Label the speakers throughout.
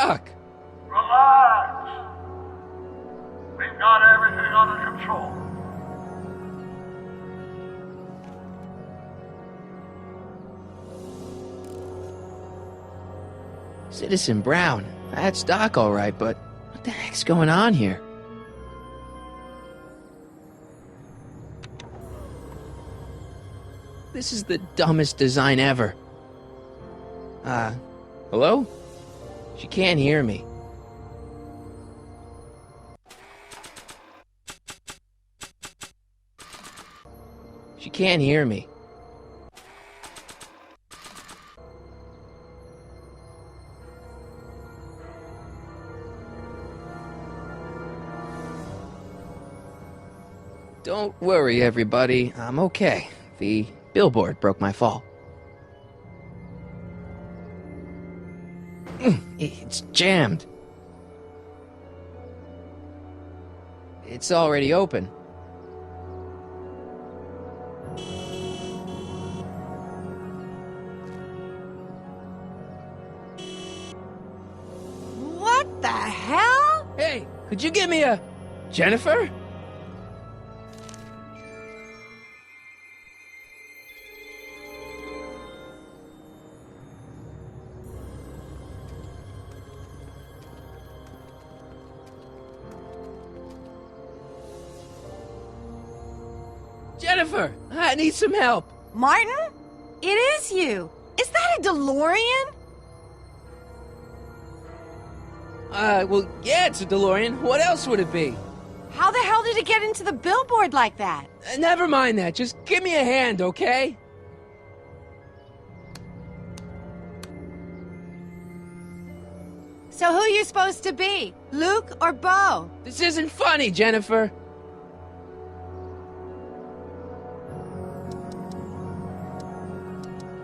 Speaker 1: stuck.
Speaker 2: Relax. We've got everything under control.
Speaker 1: Citizen Brown. That's Doc all right, but what the heck's going on here? This is the dumbest design ever. Hello? She can't hear me. She can't hear me. Don't worry, everybody. I'm okay. The billboard broke my fall. It's jammed. It's already open.
Speaker 3: What the hell?
Speaker 1: Hey, could you give me a... Jennifer? Jennifer, I need some help.
Speaker 3: Martin? It is you. Is that a DeLorean?
Speaker 1: Well, yeah, it's a DeLorean. What else would it be?
Speaker 3: How the hell did it get into the billboard like that?
Speaker 1: Never mind that. Just give me a hand, okay?
Speaker 3: So who you supposed to be? Luke or Bo?
Speaker 1: This isn't funny, Jennifer.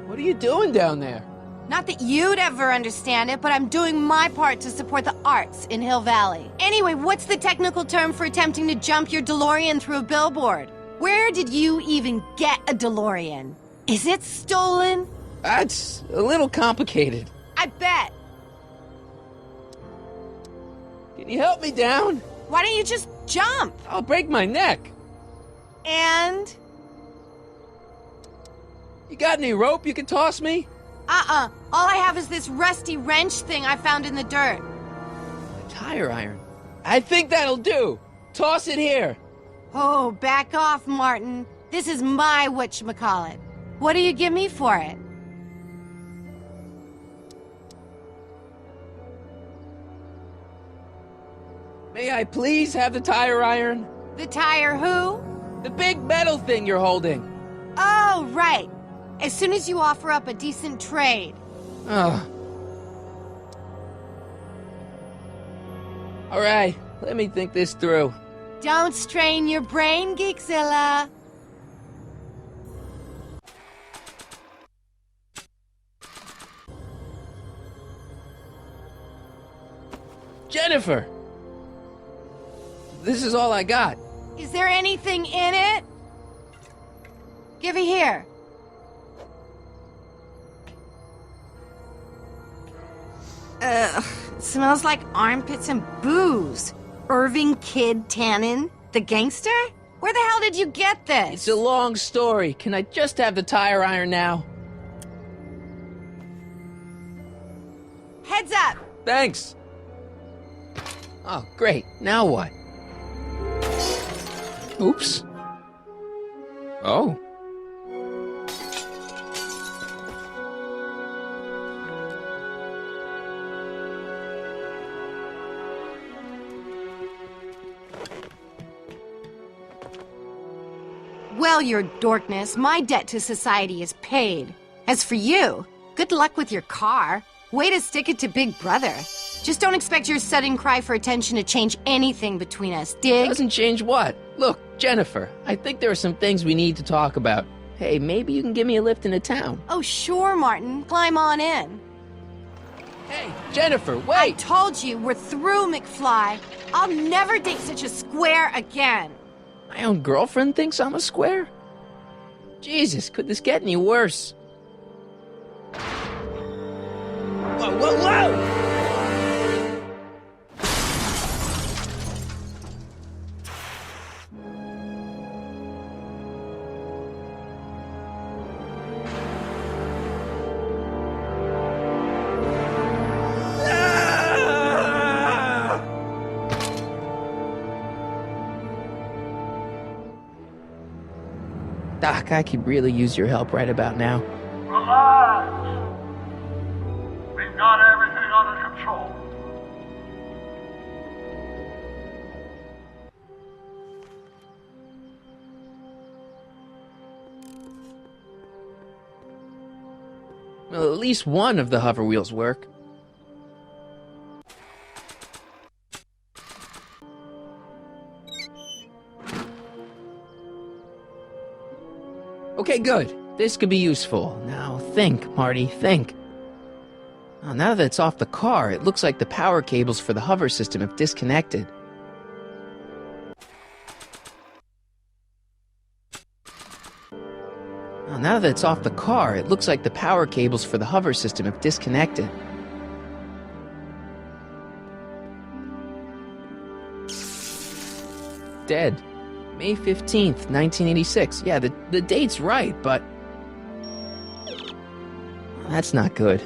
Speaker 1: What are you doing down there?
Speaker 3: Not that you'd ever understand it, but I'm doing my part to support the arts in Hill Valley. Anyway, what's the technical term for attempting to jump your DeLorean through a billboard? Where did you even get a DeLorean? Is it stolen?
Speaker 1: That's a little complicated.
Speaker 3: I bet.
Speaker 1: Can you help me down?
Speaker 3: Why don't you just jump?
Speaker 1: I'll break my neck.
Speaker 3: And?
Speaker 1: You got any rope you can toss me?
Speaker 3: All I have is this rusty wrench thing I found in the dirt.
Speaker 1: A tire iron. I think that'll do. Toss it here.
Speaker 3: Oh, back off, Martin. This is my whatchamacallit. What do you give me for it?
Speaker 1: May I please have the tire iron?
Speaker 3: The tire who?
Speaker 1: The big metal thing you're holding.
Speaker 3: Oh, right. As soon as you offer up a decent trade.
Speaker 1: Oh. All right, let me think this through.
Speaker 3: Don't strain your brain, Geekzilla.
Speaker 1: Jennifer! This is all I got.
Speaker 3: Is there anything in it? Give it here. Ugh, it smells like armpits and booze. Irving Kid Tannen, the gangster? Where the hell did you get this?
Speaker 1: It's a long story. Can I just have the tire iron now?
Speaker 3: Heads up!
Speaker 1: Thanks. Oh, great. Now what? Oops. Oh.
Speaker 3: Well, your dorkness, my debt to society is paid. As for you, good luck with your car. Way to stick it to Big Brother. Just don't expect your sudden cry for attention to change anything between us, dig?
Speaker 1: Doesn't change what? Look, Jennifer, I think there are some things we need to talk about. Hey, maybe you can give me a lift into town.
Speaker 3: Oh, sure, Martin. Climb on in.
Speaker 1: Hey, Jennifer, wait!
Speaker 3: I told you, we're through, McFly. I'll never date such a square again.
Speaker 1: My own girlfriend thinks I'm a square? Jesus, could this get any worse? Whoa, whoa, whoa! Doc, I could really use your help right about now.
Speaker 2: Relax. We've got everything under control.
Speaker 1: Well, at least one of the hover wheels work. Okay, good. This could be useful. Now think, Marty, think. Oh, now that it's off the car, it looks like the power cables for the hover system have disconnected. Oh, now that it's off the car, it looks like the power cables for the hover system have disconnected. Dead. May 15th, 1986. Yeah, the date's right, but... that's not good.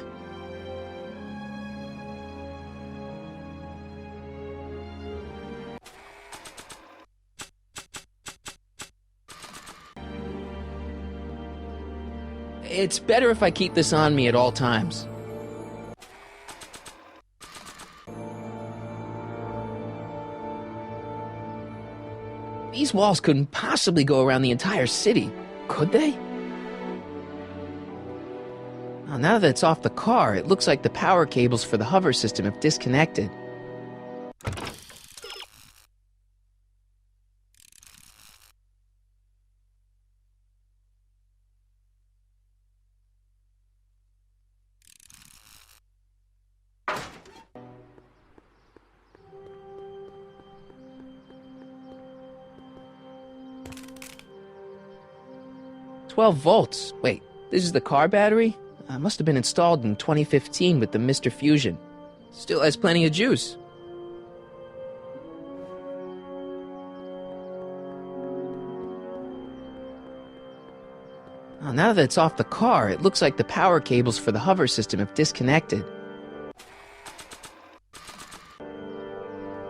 Speaker 1: It's better if I keep this on me at all times. These walls couldn't possibly go around the entire city, could they? Oh, now that it's off the car, it looks like the power cables for the hover system have disconnected. "12 volts. Wait, this is the car battery? Must have been installed in 2015 with the Mr. Fusion. Still has plenty of juice." Oh, now that it's off the car, it looks like the power cables for the hover system have disconnected.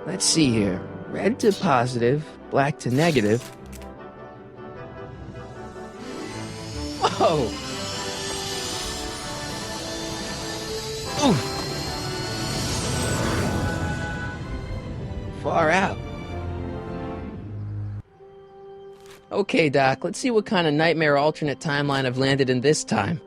Speaker 1: Let's see here. Red to positive, black to negative. Whoa! Ooh. Far out. Okay, Doc, let's see what kind of nightmare alternate timeline I've landed in this time.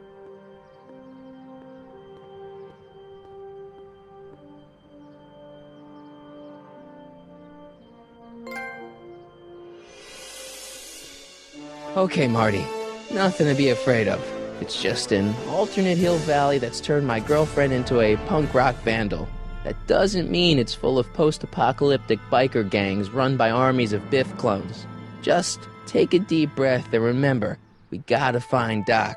Speaker 1: Okay, Marty. Nothing to be afraid of. It's just an alternate Hill Valley that's turned my girlfriend into a punk rock vandal. That doesn't mean it's full of post-apocalyptic biker gangs run by armies of Biff clones. Just take a deep breath and remember, we gotta find Doc.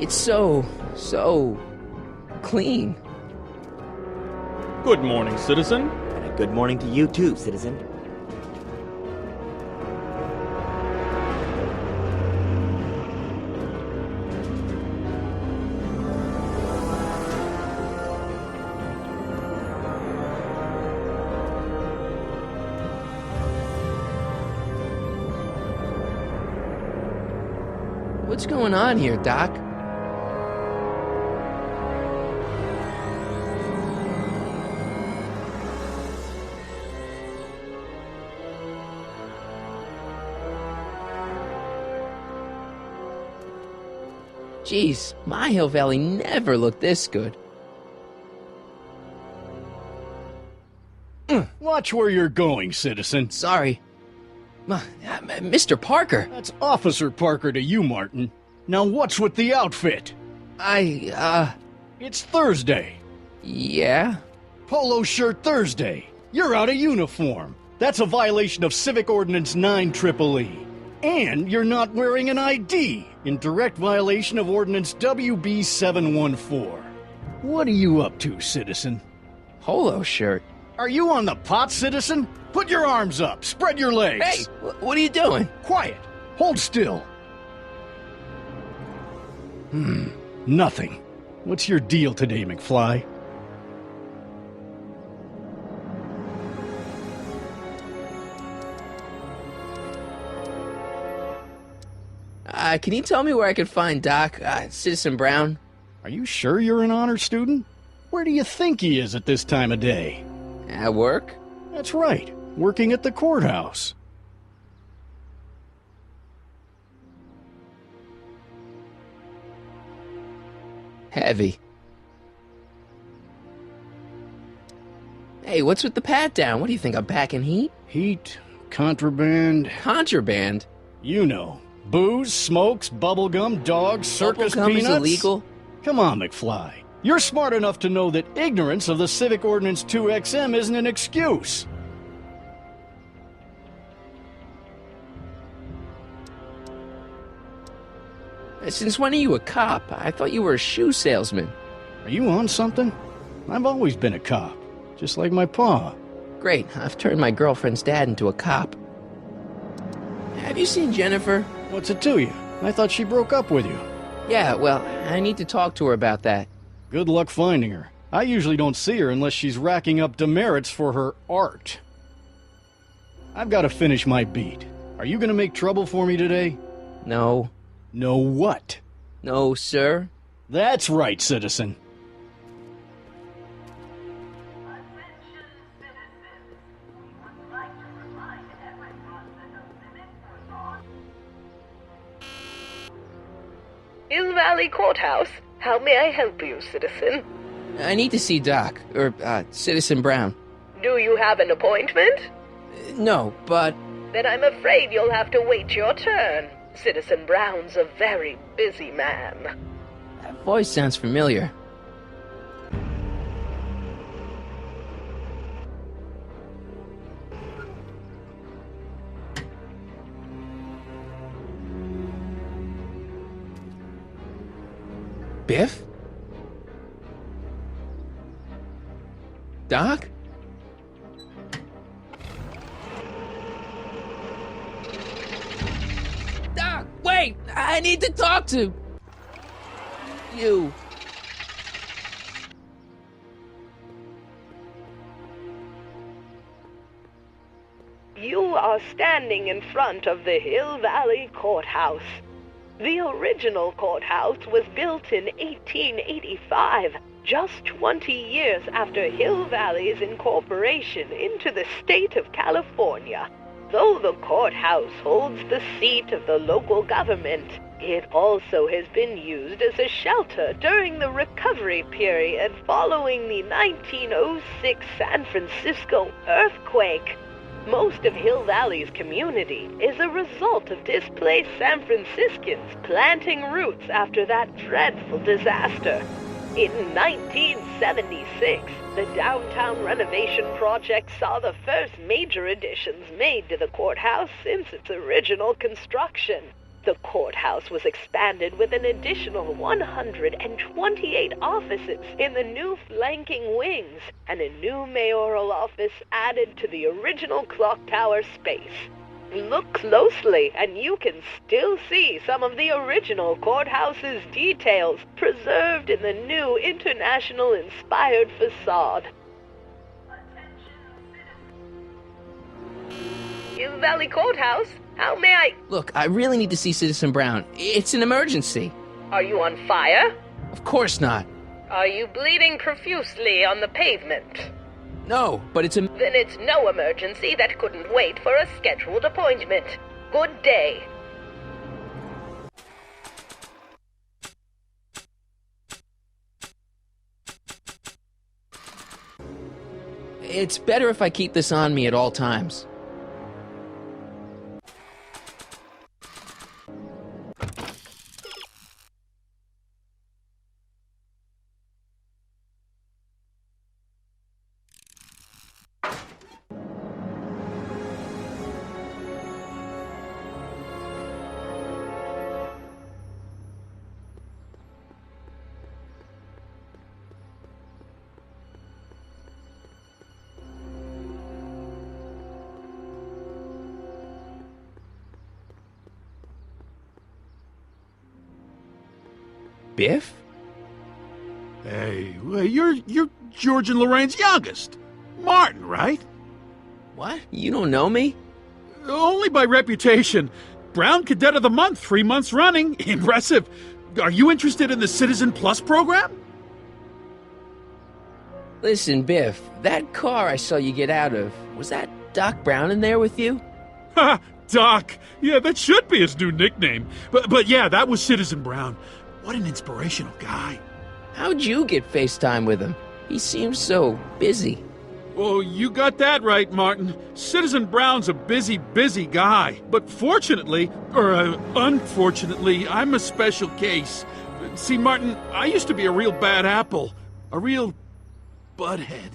Speaker 1: It's so clean.
Speaker 4: Good morning, citizen.
Speaker 5: And a good morning to you too, citizen.
Speaker 1: What's going on here, Doc? Jeez, my Hill Valley never looked this good.
Speaker 6: Watch where you're going, citizen.
Speaker 1: Sorry. Mr. Parker,
Speaker 4: That's Officer Parker to you, Martin. Now what's with the outfit? It's Thursday.
Speaker 1: yeah?
Speaker 4: Polo shirt Thursday. You're out of uniform. That's a violation of Civic Ordinance 9EEE. And you're not wearing an ID, in direct violation of Ordinance WB 714. What are you up to, citizen?
Speaker 1: Polo shirt.
Speaker 4: Are you on the pot, citizen? Put your arms up. Spread your legs.
Speaker 1: Hey, what are you doing?
Speaker 4: Quiet. Hold still. Nothing. What's your deal today, McFly?
Speaker 1: Can you tell me where I could find Doc, Citizen Brown?
Speaker 4: Are you sure you're an honor student? Where do you think he is at this time of day?
Speaker 1: At work?
Speaker 4: That's right. Working at the courthouse.
Speaker 1: Heavy. Hey, what's with the pat down? What do you think, I'm packing heat?
Speaker 4: Heat, contraband,
Speaker 1: Contraband?
Speaker 4: you know. Booze, smokes, bubblegum, dogs, circus
Speaker 1: Bubblegum
Speaker 4: peanuts.
Speaker 1: is illegal?
Speaker 4: Come on, McFly. You're smart enough to know that ignorance of the Civic Ordinance 2XM isn't an excuse.
Speaker 1: Since when are you a cop? I thought you were a shoe salesman.
Speaker 4: Are you on something? I've always been a cop, just like my pa.
Speaker 1: Great, I've turned my girlfriend's dad into a cop. Have you seen Jennifer?
Speaker 4: What's it to you? I thought she broke up with you.
Speaker 1: Yeah, well, I need to talk to her about that.
Speaker 4: Good luck finding her. I usually don't see her unless she's racking up demerits for her art. I've got to finish my beat. Are you going to make trouble for me today?
Speaker 1: No.
Speaker 4: No what?
Speaker 1: No, sir.
Speaker 4: That's right, citizen.
Speaker 2: Attention, citizens. We would like to remind everyone that the limit was on.
Speaker 6: Hill Valley Courthouse. How may I help you, citizen?
Speaker 1: I need to see Doc, or, Citizen Brown.
Speaker 6: Do you have an appointment?
Speaker 1: No, but...
Speaker 6: Then I'm afraid you'll have to wait your turn. Citizen Brown's a very busy man.
Speaker 1: that voice sounds familiar. Biff? Doc? Doc, wait! I need to talk to you.
Speaker 6: You are standing in front of the Hill Valley Courthouse. The original courthouse was built in 1885, just 20 years after Hill Valley's incorporation into the state of California. Though the courthouse holds the seat of the local government, it also has been used as a shelter during the recovery period following the 1906 San Francisco earthquake. Most of Hill Valley's community is a result of displaced San Franciscans planting roots after that dreadful disaster. In 1976, the downtown renovation project saw the first major additions made to the courthouse since its original construction. The courthouse was expanded with an additional 128 offices in the new flanking wings, and a new mayoral office added to the original clock tower space. Look closely, and you can still see some of the original courthouse's details preserved in the new international-inspired facade. Hill Valley Courthouse? How may I...
Speaker 1: Look, I really need to see Citizen Brown. It's an emergency.
Speaker 6: Are you on fire?
Speaker 1: Of course not.
Speaker 6: Are you bleeding profusely on the pavement?
Speaker 1: No, but it's a...
Speaker 6: Then it's no emergency that couldn't wait for a scheduled appointment. Good day.
Speaker 1: It's better if I keep this on me at all times. Biff?
Speaker 7: Hey, well, you're George and Lorraine's youngest. Martin, right?
Speaker 1: What? You don't know me?
Speaker 7: Only by reputation. Brown Cadet of the Month, 3 months running. Impressive. Are you interested in the Citizen Plus program?
Speaker 1: Listen, Biff, that car I saw you get out of, was that Doc Brown in there with you?
Speaker 7: Ha! Doc. Yeah, that should be his new nickname. But yeah, that was Citizen Brown. What an inspirational guy.
Speaker 1: How'd you get FaceTime with him? He seems so busy.
Speaker 7: Oh, you got that right, Martin. Citizen Brown's a busy, busy guy. But fortunately, or unfortunately, I'm a special case. See, Martin, I used to be a real bad apple. A real butthead.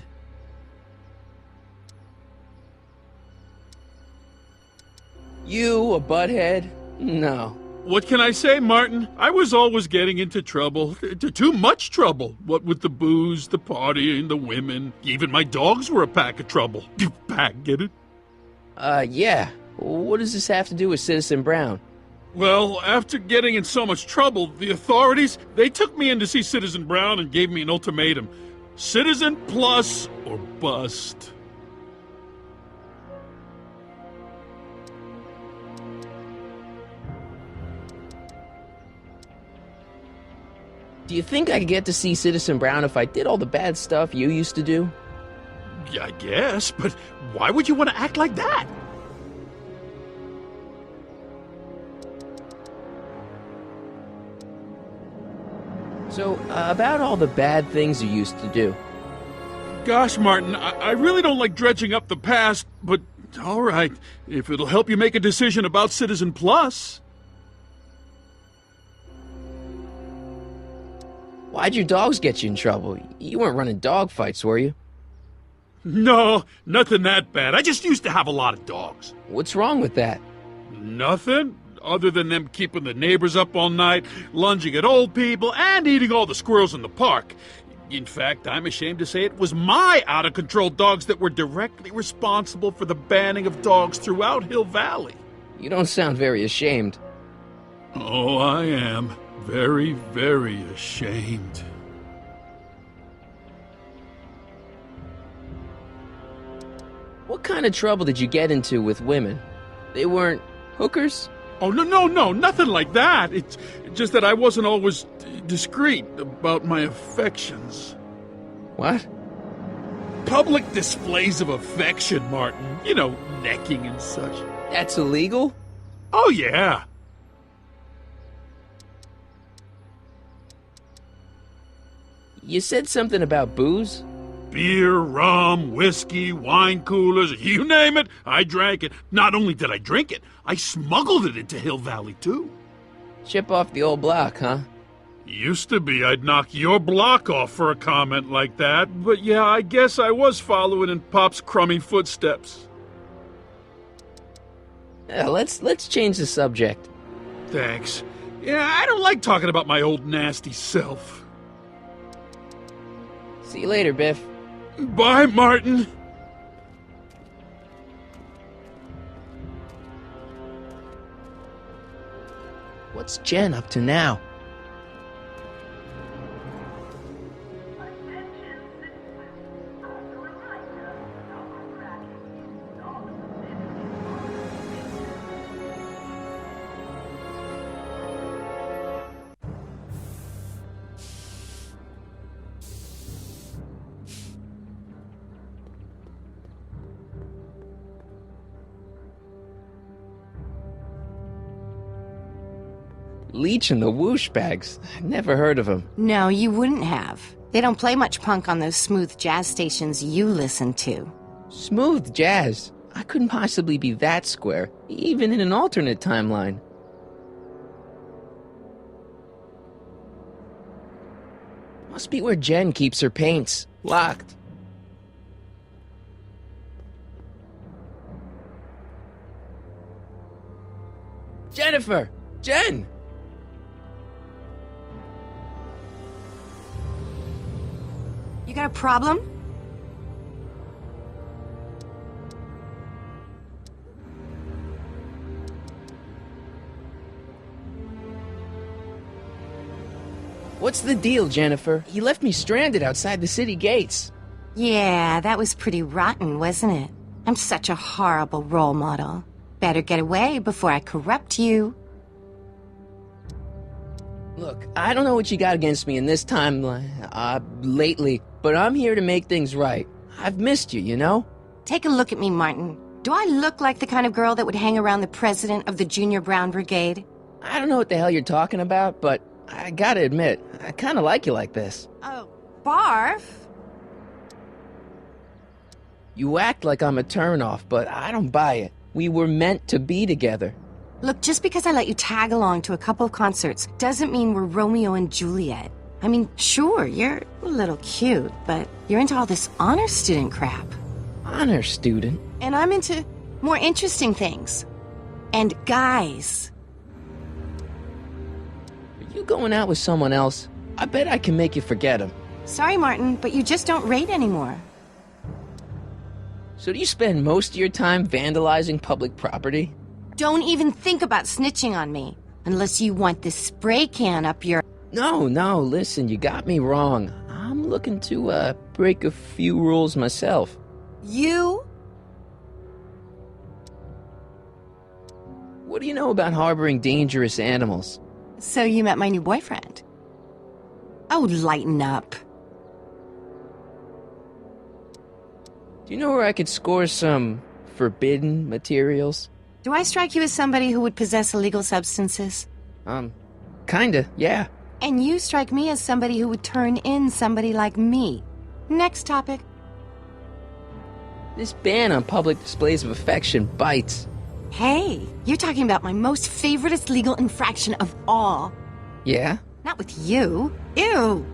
Speaker 1: You a butthead? No.
Speaker 7: What can I say, Martin? I was always getting into trouble. Too much trouble. What with the booze, the partying, the women. Even my dogs were a pack of trouble. Pack, get it?
Speaker 1: Yeah. What does this have to do with Citizen Brown?
Speaker 7: Well, after getting in so much trouble, the authorities, they took me in to see Citizen Brown and gave me an ultimatum. Citizen Plus or bust.
Speaker 1: Do you think I could get to see Citizen Brown if I did all the bad stuff you used to do?
Speaker 7: Yeah, I guess, but why would you want to act like that?
Speaker 1: So, about all the bad things you used to do.
Speaker 7: Gosh, Martin, I really don't like dredging up the past, but all right, if it'll help you make a decision about Citizen Plus.
Speaker 1: Why'd your dogs get you in trouble? You weren't running dog fights, were you?
Speaker 7: No, nothing that bad. I just used to have a lot of dogs.
Speaker 1: What's wrong with that?
Speaker 7: Nothing, other than them keeping the neighbors up all night, lunging at old people, and eating all the squirrels in the park. In fact, I'm ashamed to say it was my out-of-control dogs that were directly responsible for the banning of dogs throughout Hill Valley.
Speaker 1: You don't sound very ashamed.
Speaker 7: Oh, I am. Very, very ashamed.
Speaker 1: What kind of trouble did you get into with women? They weren't hookers?
Speaker 7: Oh, no, nothing like that. It's just that I wasn't always discreet about my affections.
Speaker 1: What?
Speaker 7: Public displays of affection, Martin. You know, necking and such.
Speaker 1: That's illegal?
Speaker 7: Oh, yeah.
Speaker 1: You said something about booze?
Speaker 7: Beer, rum, whiskey, wine coolers, you name it, I drank it. Not only did I drink it, I smuggled it into Hill Valley, too.
Speaker 1: Chip off the old block, huh?
Speaker 7: Used to be I'd knock your block off for a comment like that, but yeah, I guess I was following in Pop's crummy footsteps.
Speaker 1: Yeah, let's change the subject.
Speaker 7: Thanks. Yeah, I don't like talking about my old nasty self.
Speaker 1: See you later, Biff.
Speaker 7: Bye, Martin.
Speaker 1: What's Jen up to now?
Speaker 2: Attention citizens. As a reminder, no cracking. Dogs
Speaker 1: Leech and the Whoosh Bags. Never heard of them.
Speaker 3: No, you wouldn't have. They don't play much punk on those smooth jazz stations you listen to.
Speaker 1: Smooth jazz. I couldn't possibly be that square, even in an alternate timeline. Must be where Jen keeps her paints. Locked. Jennifer! Jen!
Speaker 3: You got a problem?
Speaker 1: What's the deal, Jennifer? You left me stranded outside the city gates.
Speaker 3: Yeah, that was pretty rotten, wasn't it? I'm such a horrible role model. Better get away before I corrupt you.
Speaker 1: Look, I don't know what you got against me in this time, lately, but I'm here to make things right. I've missed you, you know?
Speaker 3: Take a look at me, Martin. Do I look like the kind of girl that would hang around the president of the Junior Brown Brigade?
Speaker 1: I don't know what the hell you're talking about, but I gotta admit, I kinda like you like this.
Speaker 3: Oh, barf?
Speaker 1: You act like I'm a turnoff, but I don't buy it. We were meant to be together.
Speaker 3: Look, just because I let you tag along to a couple of concerts doesn't mean we're Romeo and Juliet. I mean, sure, you're a little cute, but you're into all this honor student crap.
Speaker 1: Honor student?
Speaker 3: And I'm into more interesting things. And guys.
Speaker 1: Are you going out with someone else? I bet I can make you forget him.
Speaker 3: Sorry, Martin, but you just don't rate anymore.
Speaker 1: So do you spend most of your time vandalizing public property?
Speaker 3: Don't even think about snitching on me. Unless you want this spray can up your...
Speaker 1: No, listen, you got me wrong. I'm looking to, break a few rules myself.
Speaker 3: You?
Speaker 1: What do you know about harboring dangerous animals?
Speaker 3: So you met my new boyfriend. Oh, lighten up.
Speaker 1: Do you know where I could score some forbidden materials?
Speaker 3: Do I strike you as somebody who would possess illegal substances?
Speaker 1: Kinda, yeah.
Speaker 3: And you strike me as somebody who would turn in somebody like me. Next topic.
Speaker 1: This ban on public displays of affection bites.
Speaker 3: Hey, you're talking about my most favoriteest legal infraction of all.
Speaker 1: Yeah?
Speaker 3: Not with you. Ew.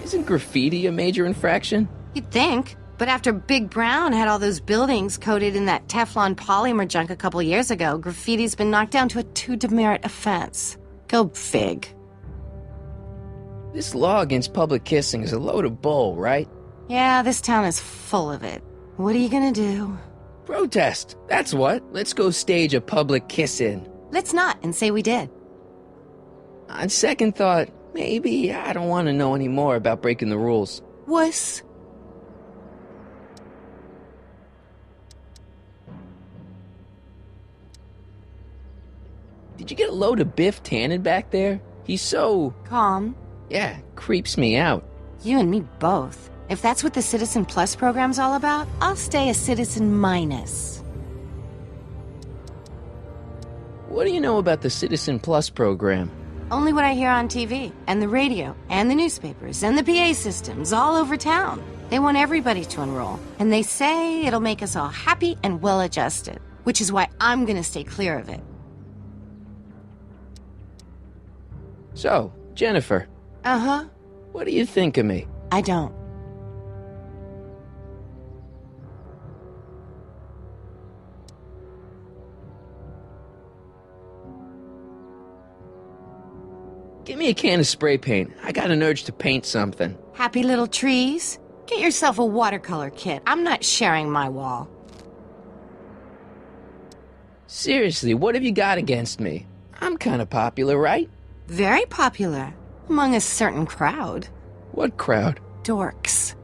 Speaker 1: Isn't graffiti a major infraction?
Speaker 3: You'd think. But after Big Brown had all those buildings coated in that Teflon polymer junk a couple years ago, graffiti's been knocked down to a 2 demerit offense. Go fig.
Speaker 1: This law against public kissing is a load of bull, right?
Speaker 3: Yeah, this town is full of it. What are you gonna do?
Speaker 1: Protest, that's what. Let's go stage a public kiss-in.
Speaker 3: Let's not and say we did.
Speaker 1: On second thought, maybe I don't want to know any more about breaking the rules.
Speaker 3: Wuss.
Speaker 1: Did you get a load of Biff Tannen back there? He's so...
Speaker 3: Calm.
Speaker 1: Yeah, creeps me out.
Speaker 3: You and me both. If that's what the Citizen Plus program's all about, I'll stay a Citizen Minus.
Speaker 1: What do you know about the Citizen Plus program?
Speaker 3: Only what I hear on TV, and the radio, and the newspapers, and the PA systems all over town. They want everybody to enroll, and they say it'll make us all happy and well-adjusted, which is why I'm gonna stay clear of it.
Speaker 1: So, Jennifer,
Speaker 3: Uh-huh.
Speaker 1: what do you think of me?
Speaker 3: I don't.
Speaker 1: Give me a can of spray paint. I got an urge to paint something.
Speaker 3: Happy little trees? Get yourself a watercolor kit. I'm not sharing my wall.
Speaker 1: Seriously, what have you got against me? I'm kind of popular, right?
Speaker 3: Very popular. Among a certain crowd.
Speaker 1: What crowd?
Speaker 3: Dorks.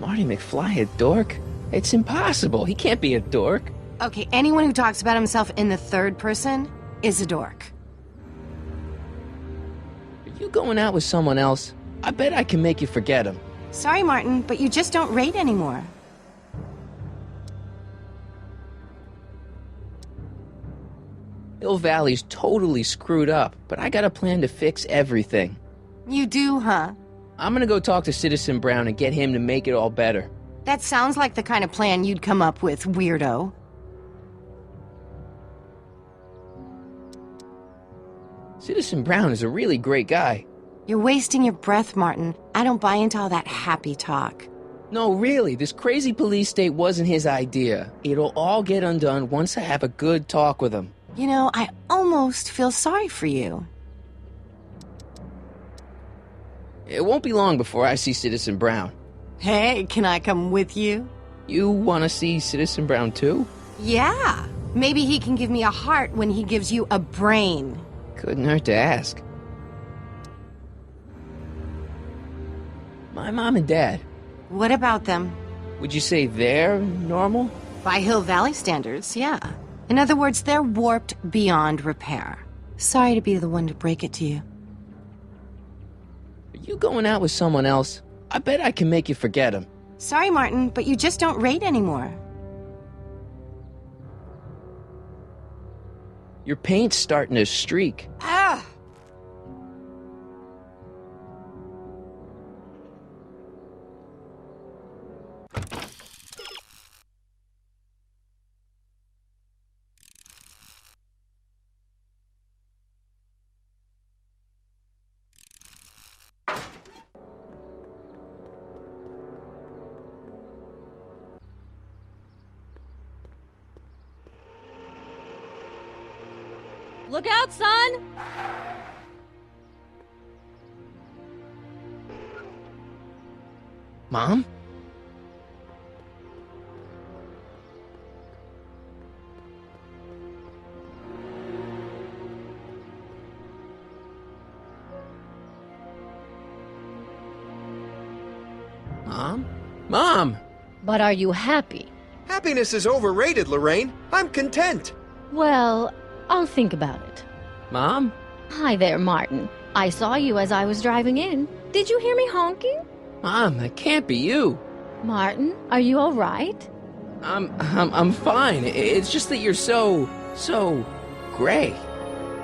Speaker 1: Marty McFly a dork? It's impossible. He can't be a dork.
Speaker 3: Okay, anyone who talks about himself in the third person is a dork.
Speaker 1: Are you going out with someone else? I bet I can make you forget him.
Speaker 3: Sorry, Martin, but you just don't rate anymore.
Speaker 1: Hill Valley's totally screwed up, but I got a plan to fix everything.
Speaker 3: You do, huh?
Speaker 1: I'm gonna go talk to Citizen Brown and get him to make it all better.
Speaker 3: That sounds like the kind of plan you'd come up with, weirdo.
Speaker 1: Citizen Brown is a really great guy.
Speaker 3: You're wasting your breath, Martin. I don't buy into all that happy talk.
Speaker 1: No, really, this crazy police state wasn't his idea. It'll all get undone once I have a good talk with him.
Speaker 3: You know, I almost feel sorry for you.
Speaker 1: It won't be long before I see Citizen Brown.
Speaker 3: Hey, can I come with you?
Speaker 1: You want to see Citizen Brown too?
Speaker 3: Yeah. Maybe he can give me a heart when he gives you a brain.
Speaker 1: Couldn't hurt to ask. My mom and dad,
Speaker 3: What about them?
Speaker 1: would you say they're normal?
Speaker 3: By Hill Valley standards, yeah. In other words, they're warped beyond repair. Sorry to be the one to break it to you.
Speaker 1: Are you going out with someone else? I bet I can make you forget him.
Speaker 3: Sorry, Martin, but you just don't rate anymore.
Speaker 1: Your paint's starting to streak.
Speaker 3: Ah!
Speaker 8: Look out, son!
Speaker 1: Mom? Mom? Mom!
Speaker 8: But are you happy?
Speaker 9: Happiness is overrated, Lorraine. I'm content.
Speaker 8: Well, I'll think about it.
Speaker 1: Mom?
Speaker 8: Hi there, Martin. I saw you as I was driving in. Did you hear me honking?
Speaker 1: Mom, that can't be you.
Speaker 8: Martin, are you all right?
Speaker 1: I'm fine. It's just that you're so gray.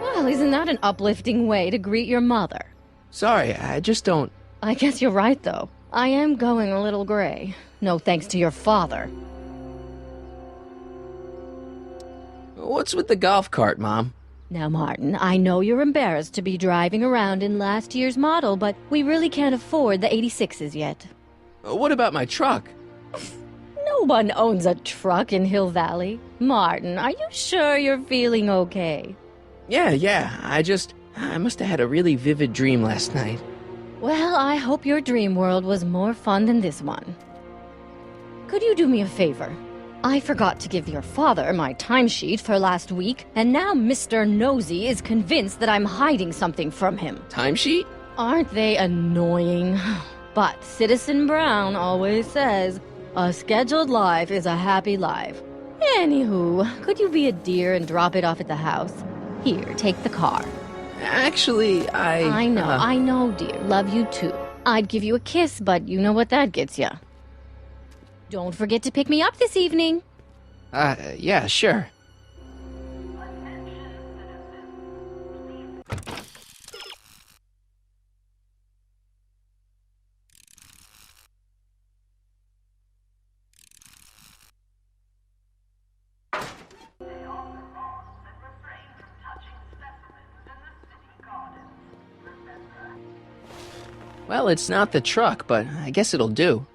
Speaker 8: Well, isn't that an uplifting way to greet your mother?
Speaker 1: Sorry, I just don't...
Speaker 8: I guess you're right, though. I am going a little gray. No thanks to your father.
Speaker 1: What's with the golf cart, Mom?
Speaker 8: Now, Martin, I know you're embarrassed to be driving around in last year's model, but we really can't afford the 86s yet.
Speaker 1: What about my truck?
Speaker 8: No one owns a truck in Hill Valley. Martin, are you sure you're feeling okay?
Speaker 1: Yeah, I must have had a really vivid dream last night.
Speaker 8: Well, I hope your dream world was more fun than this one. Could you do me a favor? I forgot to give your father my timesheet for last week, and now Mr. Nosy is convinced that I'm hiding something from him.
Speaker 1: Timesheet?
Speaker 8: Aren't they annoying? But Citizen Brown always says, a scheduled life is a happy life. Anywho, could you be a dear and drop it off at the house? Here, take the car.
Speaker 1: Actually,
Speaker 8: I know, dear. Love you too. I'd give you a kiss, but you know what that gets ya. Don't forget to pick me up this evening.
Speaker 1: Yeah, sure. Well, it's not the truck, but I guess it'll do.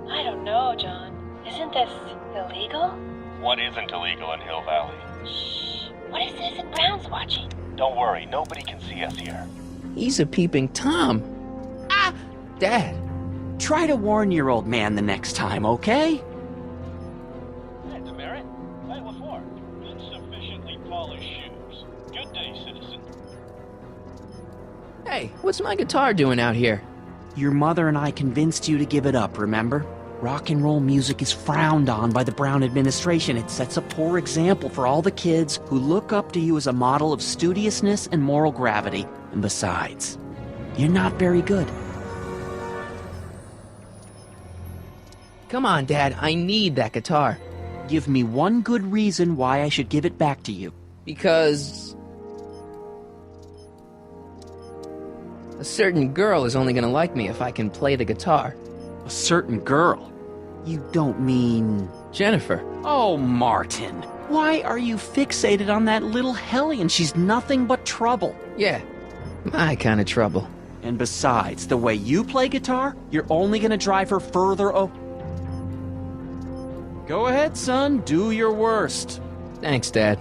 Speaker 10: I don't know, John. Isn't this illegal?
Speaker 11: What isn't illegal in Hill Valley?
Speaker 10: Shh. What if Citizen Brown's watching?
Speaker 11: Don't worry, nobody can see us here.
Speaker 1: He's a peeping Tom. Ah! Dad.
Speaker 5: Try to warn your old man the next time, okay?
Speaker 11: Hey, Demerit. Hey, LaFour. Insufficiently polished shoes. Good day, citizen.
Speaker 1: Hey, what's my guitar doing out here?
Speaker 5: Your mother and I convinced you to give it up, remember? Rock and roll music is frowned on by the Brown administration. It sets a poor example for all the kids who look up to you as a model of studiousness and moral gravity. And besides, you're not very good.
Speaker 1: Come on, Dad, I need that guitar.
Speaker 5: Give me one good reason why I should give it back to you.
Speaker 1: Because... a certain girl is only gonna like me if I can play the guitar.
Speaker 5: A certain girl? You don't mean...
Speaker 1: Jennifer.
Speaker 5: Oh, Martin. Why are you fixated on that little hellion? She's nothing but trouble.
Speaker 1: Yeah, my kind of trouble.
Speaker 5: And besides, the way you play guitar, you're only gonna drive her further Go ahead, son. Do your worst.
Speaker 1: Thanks, Dad.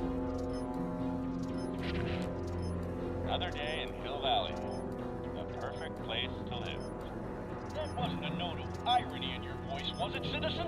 Speaker 11: Another day in Hill Valley. The perfect place to live. That wasn't a note of irony in your voice, was it, citizen?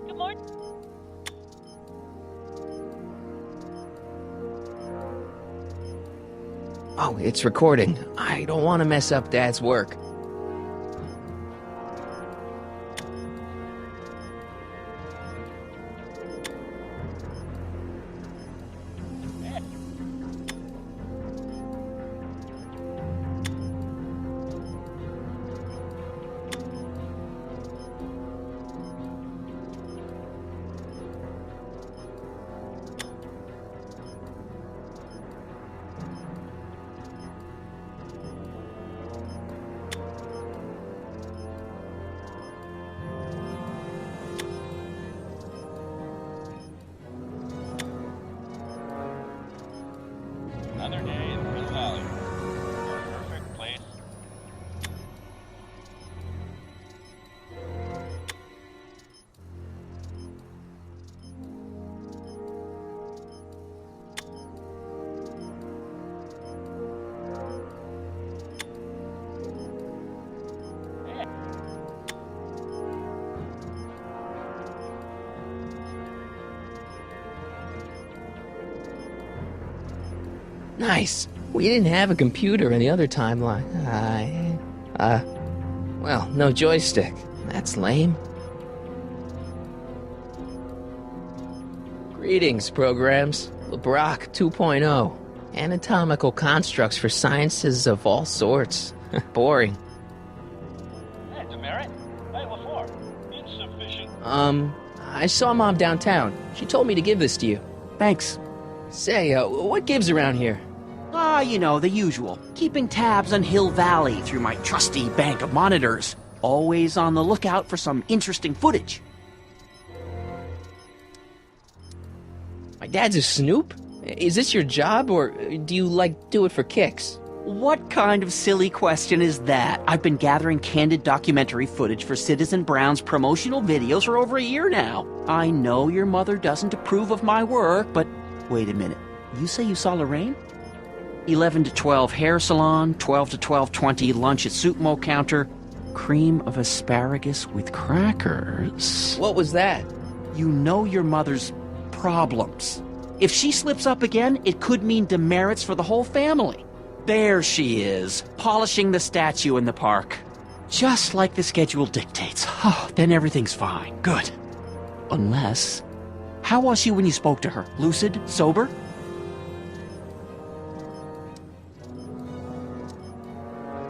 Speaker 10: Good morning.
Speaker 1: Oh, it's recording. I don't want to mess up Dad's work.
Speaker 11: Another day in Hill Valley. The perfect place.
Speaker 1: Nice. We didn't have a computer in the other timeline. Well, no joystick. That's lame. Greetings, programs. LeBrock 2.0. Anatomical constructs for sciences of all sorts. Boring.
Speaker 11: Hey, demerit. Hey, what for? Insufficient.
Speaker 1: I saw Mom downtown. She told me to give this to you.
Speaker 5: Thanks.
Speaker 1: Say, what gives around here?
Speaker 5: You know, the usual. Keeping tabs on Hill Valley through my trusty bank of monitors. Always on the lookout for some interesting footage.
Speaker 1: My dad's a snoop? Is this your job, or do you, do it for kicks?
Speaker 5: What kind of silly question is that? I've been gathering candid documentary footage for Citizen Brown's promotional videos for over a year now. I know your mother doesn't approve of my work, but wait a minute. You say you saw Lorraine? 11 to 12 hair salon, 12 to 12:20 lunch at Suitmo counter, cream of asparagus with crackers.
Speaker 1: What was that?
Speaker 5: You know your mother's problems. If she slips up again, it could mean demerits for the whole family. There she is, polishing the statue in the park. Just like the schedule dictates. Oh, then everything's fine. Good. Unless... How was she when you spoke to her? Lucid? Sober?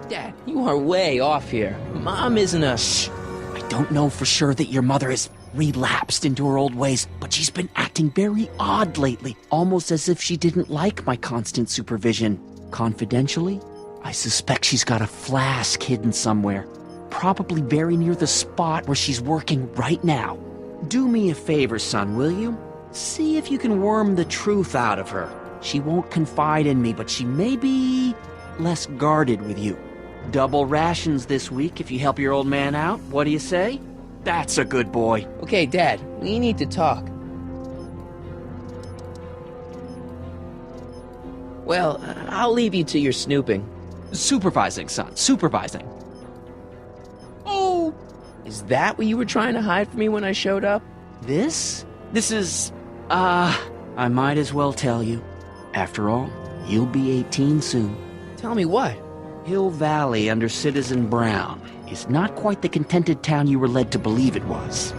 Speaker 1: Dad, you are way off here. Mom isn't a...
Speaker 5: Shh. I don't know for sure that your mother has relapsed into her old ways, but she's been acting very odd lately, almost as if she didn't like my constant supervision. Confidentially, I suspect she's got a flask hidden somewhere, probably very near the spot where she's working right now. Do me a favor, son, will you? See if you can worm the truth out of her. She won't confide in me, but she may be less guarded with you. Double rations this week if you help your old man out. What do you say? That's a good boy.
Speaker 1: Okay, Dad, we need to talk. Well, I'll leave you to your snooping.
Speaker 5: Supervising, son. Supervising. Oh!
Speaker 1: Is that what you were trying to hide from me when I showed up?
Speaker 5: This? This is... I might as well tell you. After all, you'll be 18 soon.
Speaker 1: Tell me what?
Speaker 5: Hill Valley under Citizen Brown is not quite the contented town you were led to believe it was.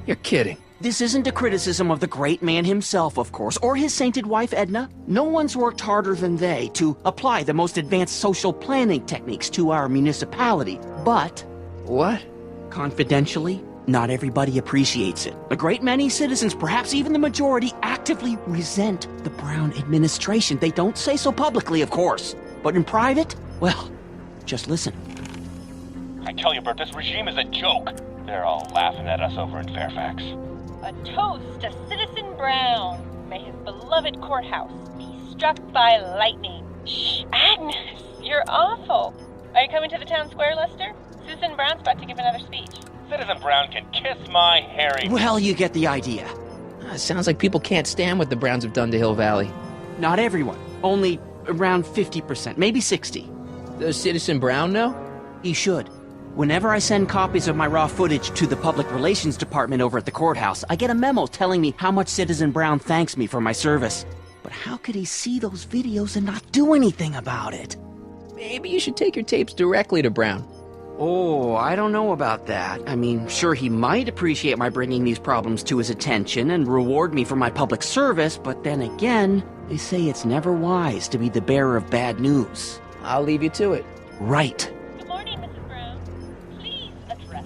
Speaker 1: You're kidding.
Speaker 5: This isn't a criticism of the great man himself, of course, or his sainted wife, Edna. No one's worked harder than they to apply the most advanced social planning techniques to our municipality. But...
Speaker 1: What?
Speaker 5: Confidentially, not everybody appreciates it. A great many citizens, perhaps even the majority, actively resent the Brown administration. They don't say so publicly, of course. But in private, well, just listen.
Speaker 11: I tell you, Bert, this regime is a joke. They're all laughing at us over in Fairfax.
Speaker 10: A toast to Citizen Brown. May his beloved courthouse be struck by lightning. Shh, Agnes, you're awful. Are you coming to the town square, Lester? Citizen Brown's about to give another speech.
Speaker 11: Citizen Brown can kiss my hairy...
Speaker 5: Well, you get the idea.
Speaker 1: Sounds like people can't stand what the Browns have done to Hill Valley.
Speaker 5: Not everyone. Only around 50%, maybe 60.
Speaker 1: Does Citizen Brown know?
Speaker 5: He should. Whenever I send copies of my raw footage to the Public Relations Department over at the courthouse, I get a memo telling me how much Citizen Brown thanks me for my service. But how could he see those videos and not do anything about it?
Speaker 1: Maybe you should take your tapes directly to Brown.
Speaker 5: Oh, I don't know about that. I mean, sure, he might appreciate my bringing these problems to his attention and reward me for my public service, but then again, they say it's never wise to be the bearer of bad news.
Speaker 1: I'll leave you to it.
Speaker 5: Right.
Speaker 10: Good morning, Mrs. Brown. Please address.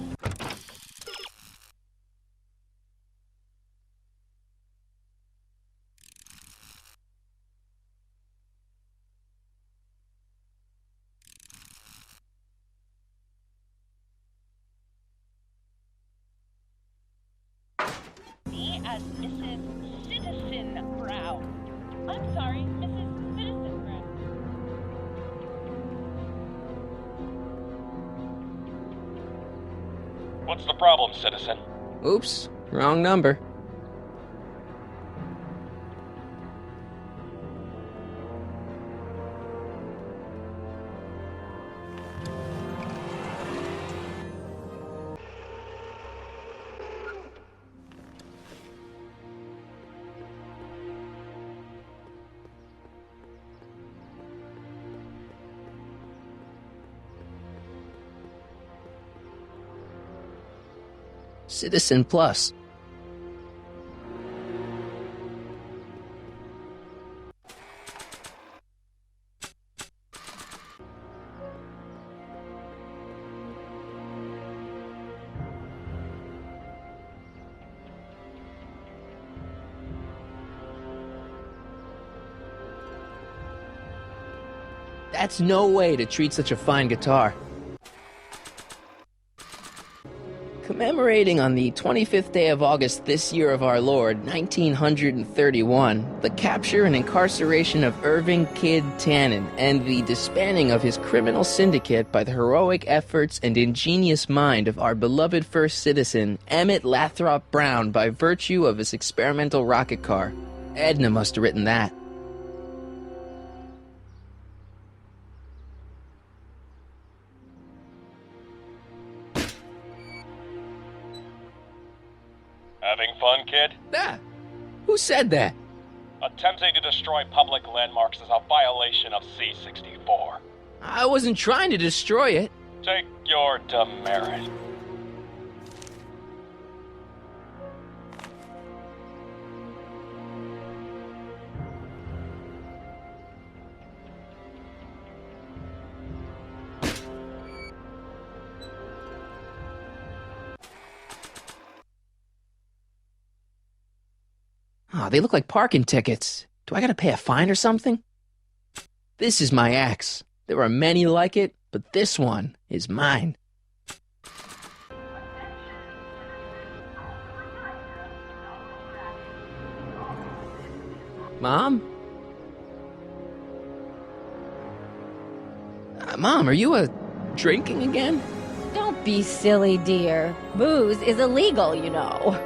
Speaker 10: Me as Mrs. Citizen Brown. I'm sorry, Mrs. Citizen Brown.
Speaker 11: What's the problem, citizen?
Speaker 1: Oops, wrong number. Citizen Plus. That's no way to treat such a fine guitar. Commemorating on the 25th day of August this year of our Lord, 1931, the capture and incarceration of Irving Kid Tannen and the disbanding of his criminal syndicate by the heroic efforts and ingenious mind of our beloved first citizen, Emmett Lathrop Brown, by virtue of his experimental rocket car. Edna must have written that.
Speaker 11: Having fun, kid?
Speaker 1: Ah, who said that?
Speaker 11: Attempting to destroy public landmarks is a violation of C-64.
Speaker 1: I wasn't trying to destroy it.
Speaker 11: Take your demerit.
Speaker 1: Oh, they look like parking tickets. Do I gotta pay a fine or something? This is my axe. There are many like it, but this one is mine. Mom? Mom, are you drinking again?
Speaker 8: Don't be silly, dear. Booze is illegal, you know.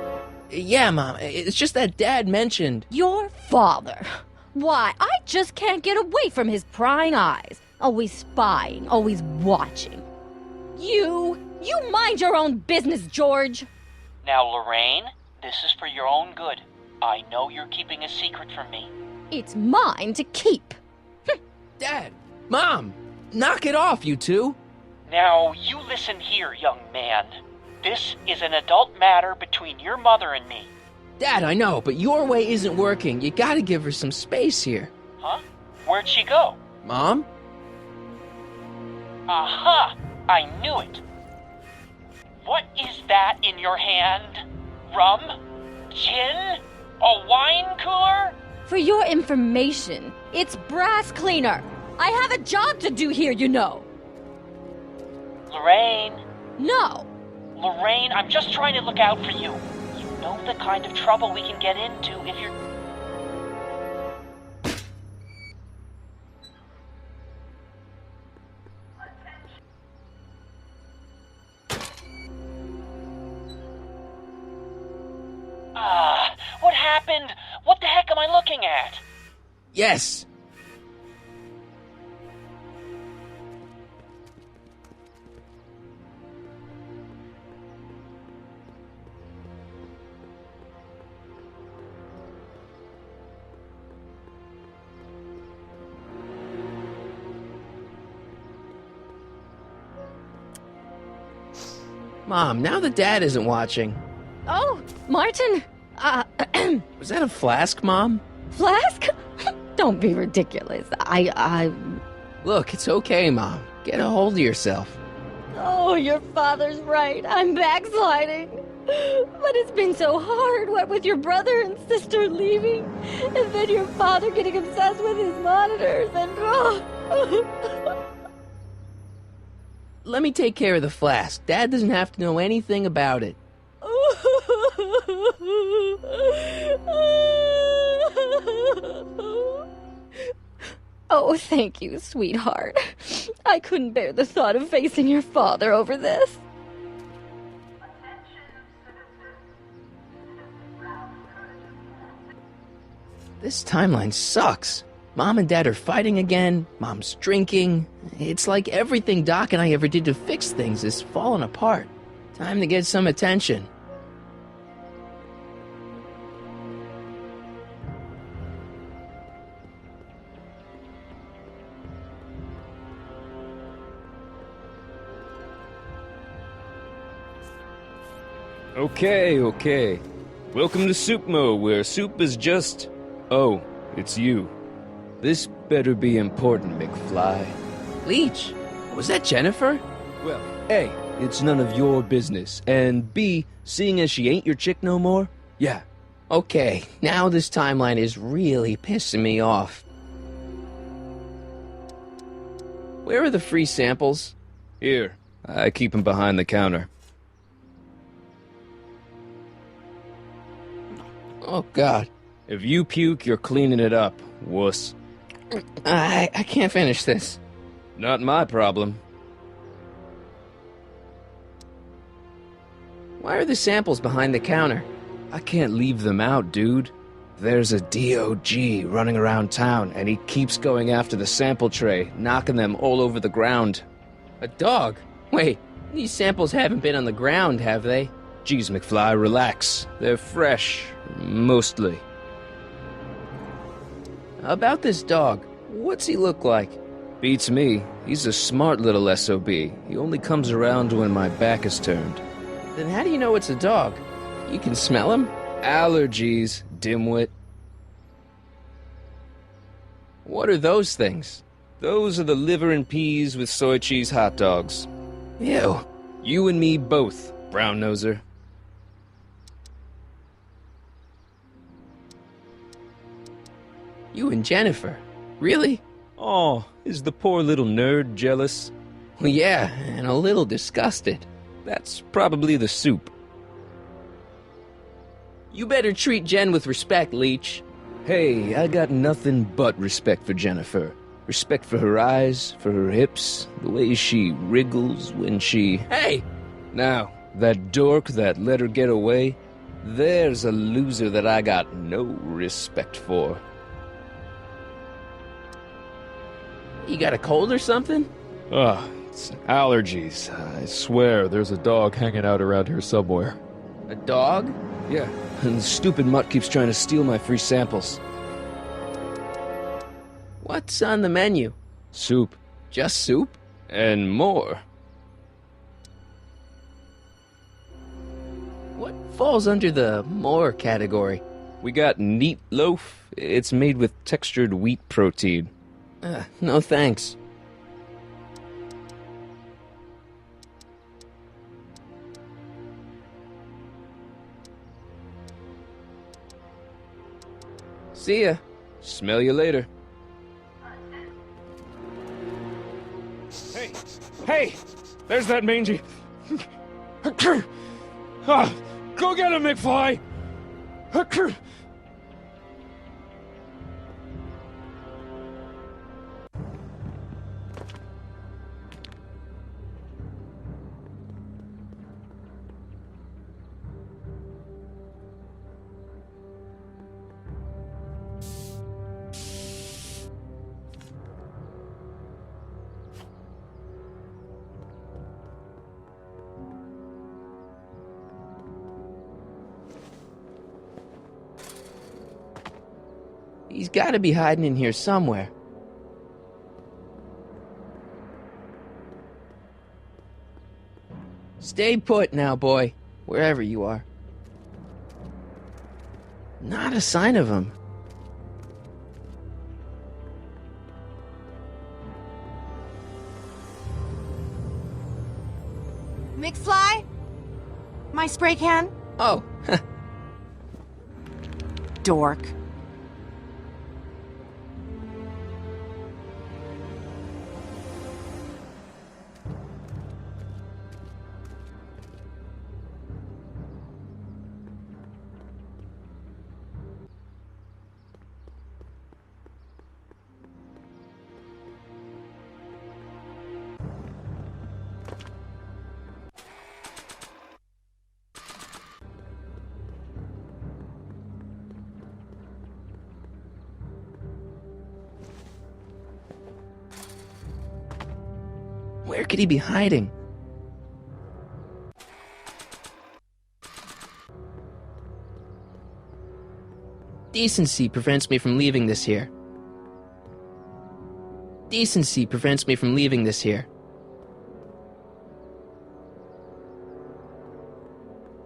Speaker 1: Yeah, Mom. It's just that Dad mentioned...
Speaker 8: Your father. Why, I just can't get away from his prying eyes. Always spying, always watching. You mind your own business, George.
Speaker 5: Now, Lorraine, this is for your own good. I know you're keeping a secret from me.
Speaker 8: It's mine to keep.
Speaker 1: Dad! Mom! Knock it off, you two!
Speaker 5: Now, you listen here, young man. This is an adult matter between your mother and me.
Speaker 1: Dad, I know, but your way isn't working. You gotta give her some space here.
Speaker 5: Huh? Where'd she go?
Speaker 1: Mom?
Speaker 5: Aha! I knew it. What is that in your hand? Rum? Gin? A wine cooler?
Speaker 8: For your information, it's brass cleaner. I have a job to do here, you know.
Speaker 5: Lorraine.
Speaker 8: No.
Speaker 5: Lorraine, I'm just trying to look out for you. You know the kind of trouble we can get into if you're... What happened? What the heck am I looking at?
Speaker 1: Yes! Mom, now that Dad isn't watching.
Speaker 8: Oh, Martin.
Speaker 1: Was that a flask, Mom?
Speaker 8: Flask? Don't be ridiculous.
Speaker 1: Look, it's okay, Mom. Get a hold of yourself.
Speaker 8: Oh, your father's right. I'm backsliding. But it's been so hard, what with your brother and sister leaving, and then your father getting obsessed with his monitors, and...
Speaker 1: Let me take care of the flask. Dad doesn't have to know anything about it.
Speaker 8: Oh, thank you, sweetheart. I couldn't bear the thought of facing your father over this.
Speaker 1: This timeline sucks. Mom and Dad are fighting again. Mom's drinking. It's like everything Doc and I ever did to fix things is falling apart. Time to get some attention.
Speaker 12: Okay. Welcome to Soupmo, where soup is just... Oh, it's you. This better be important, McFly.
Speaker 1: Leech, was that Jennifer?
Speaker 12: Well, A, it's none of your business, and B, seeing as she ain't your chick no more, yeah.
Speaker 1: Okay, now this timeline is really pissing me off. Where are the free samples?
Speaker 12: Here, I keep them behind the counter.
Speaker 1: Oh, God.
Speaker 12: If you puke, you're cleaning it up, wuss.
Speaker 1: I can't finish this.
Speaker 12: Not my problem.
Speaker 1: Why are the samples behind the counter?
Speaker 12: I can't leave them out, dude. There's a DOG running around town, and he keeps going after the sample tray, knocking them all over the ground.
Speaker 1: A dog? Wait, these samples haven't been on the ground, have they?
Speaker 12: Geez, McFly, relax. They're fresh, mostly.
Speaker 1: About this dog, what's he look like?
Speaker 12: Beats me. He's a smart little SOB. He only comes around when my back is turned.
Speaker 1: Then how do you know it's a dog? You can smell him?
Speaker 12: Allergies, dimwit.
Speaker 1: What are those things?
Speaker 12: Those are the liver and peas with soy cheese hot dogs.
Speaker 1: Ew.
Speaker 12: You and me both, brown noser.
Speaker 1: You and Jennifer? Really?
Speaker 12: Oh, is the poor little nerd jealous?
Speaker 1: Well, yeah, and a little disgusted.
Speaker 12: That's probably the soup.
Speaker 1: You better treat Jen with respect, Leech.
Speaker 12: Hey, I got nothing but respect for Jennifer. Respect for her eyes, for her hips, the way she wriggles when she...
Speaker 1: Hey!
Speaker 12: Now, that dork that let her get away, there's a loser that I got no respect for.
Speaker 1: You got a cold or something?
Speaker 13: Ugh, it's allergies. I swear there's a dog hanging out around here somewhere.
Speaker 1: A dog?
Speaker 12: Yeah, and the stupid mutt keeps trying to steal my free samples.
Speaker 1: What's on the menu?
Speaker 12: Soup.
Speaker 1: Just soup?
Speaker 12: And more.
Speaker 1: What falls under the more category?
Speaker 12: We got neat loaf. It's made with textured wheat protein.
Speaker 1: No thanks.
Speaker 12: See ya. Smell you later.
Speaker 13: Hey! Hey! There's that mangy... Go get him, McFly!
Speaker 1: He's gotta be hiding in here somewhere. Stay put now, boy. Wherever you are. Not a sign of him.
Speaker 3: McFly? My spray can?
Speaker 1: Oh,
Speaker 3: Dork.
Speaker 1: where could he be hiding? Decency prevents me from leaving this here. Decency prevents me from leaving this here.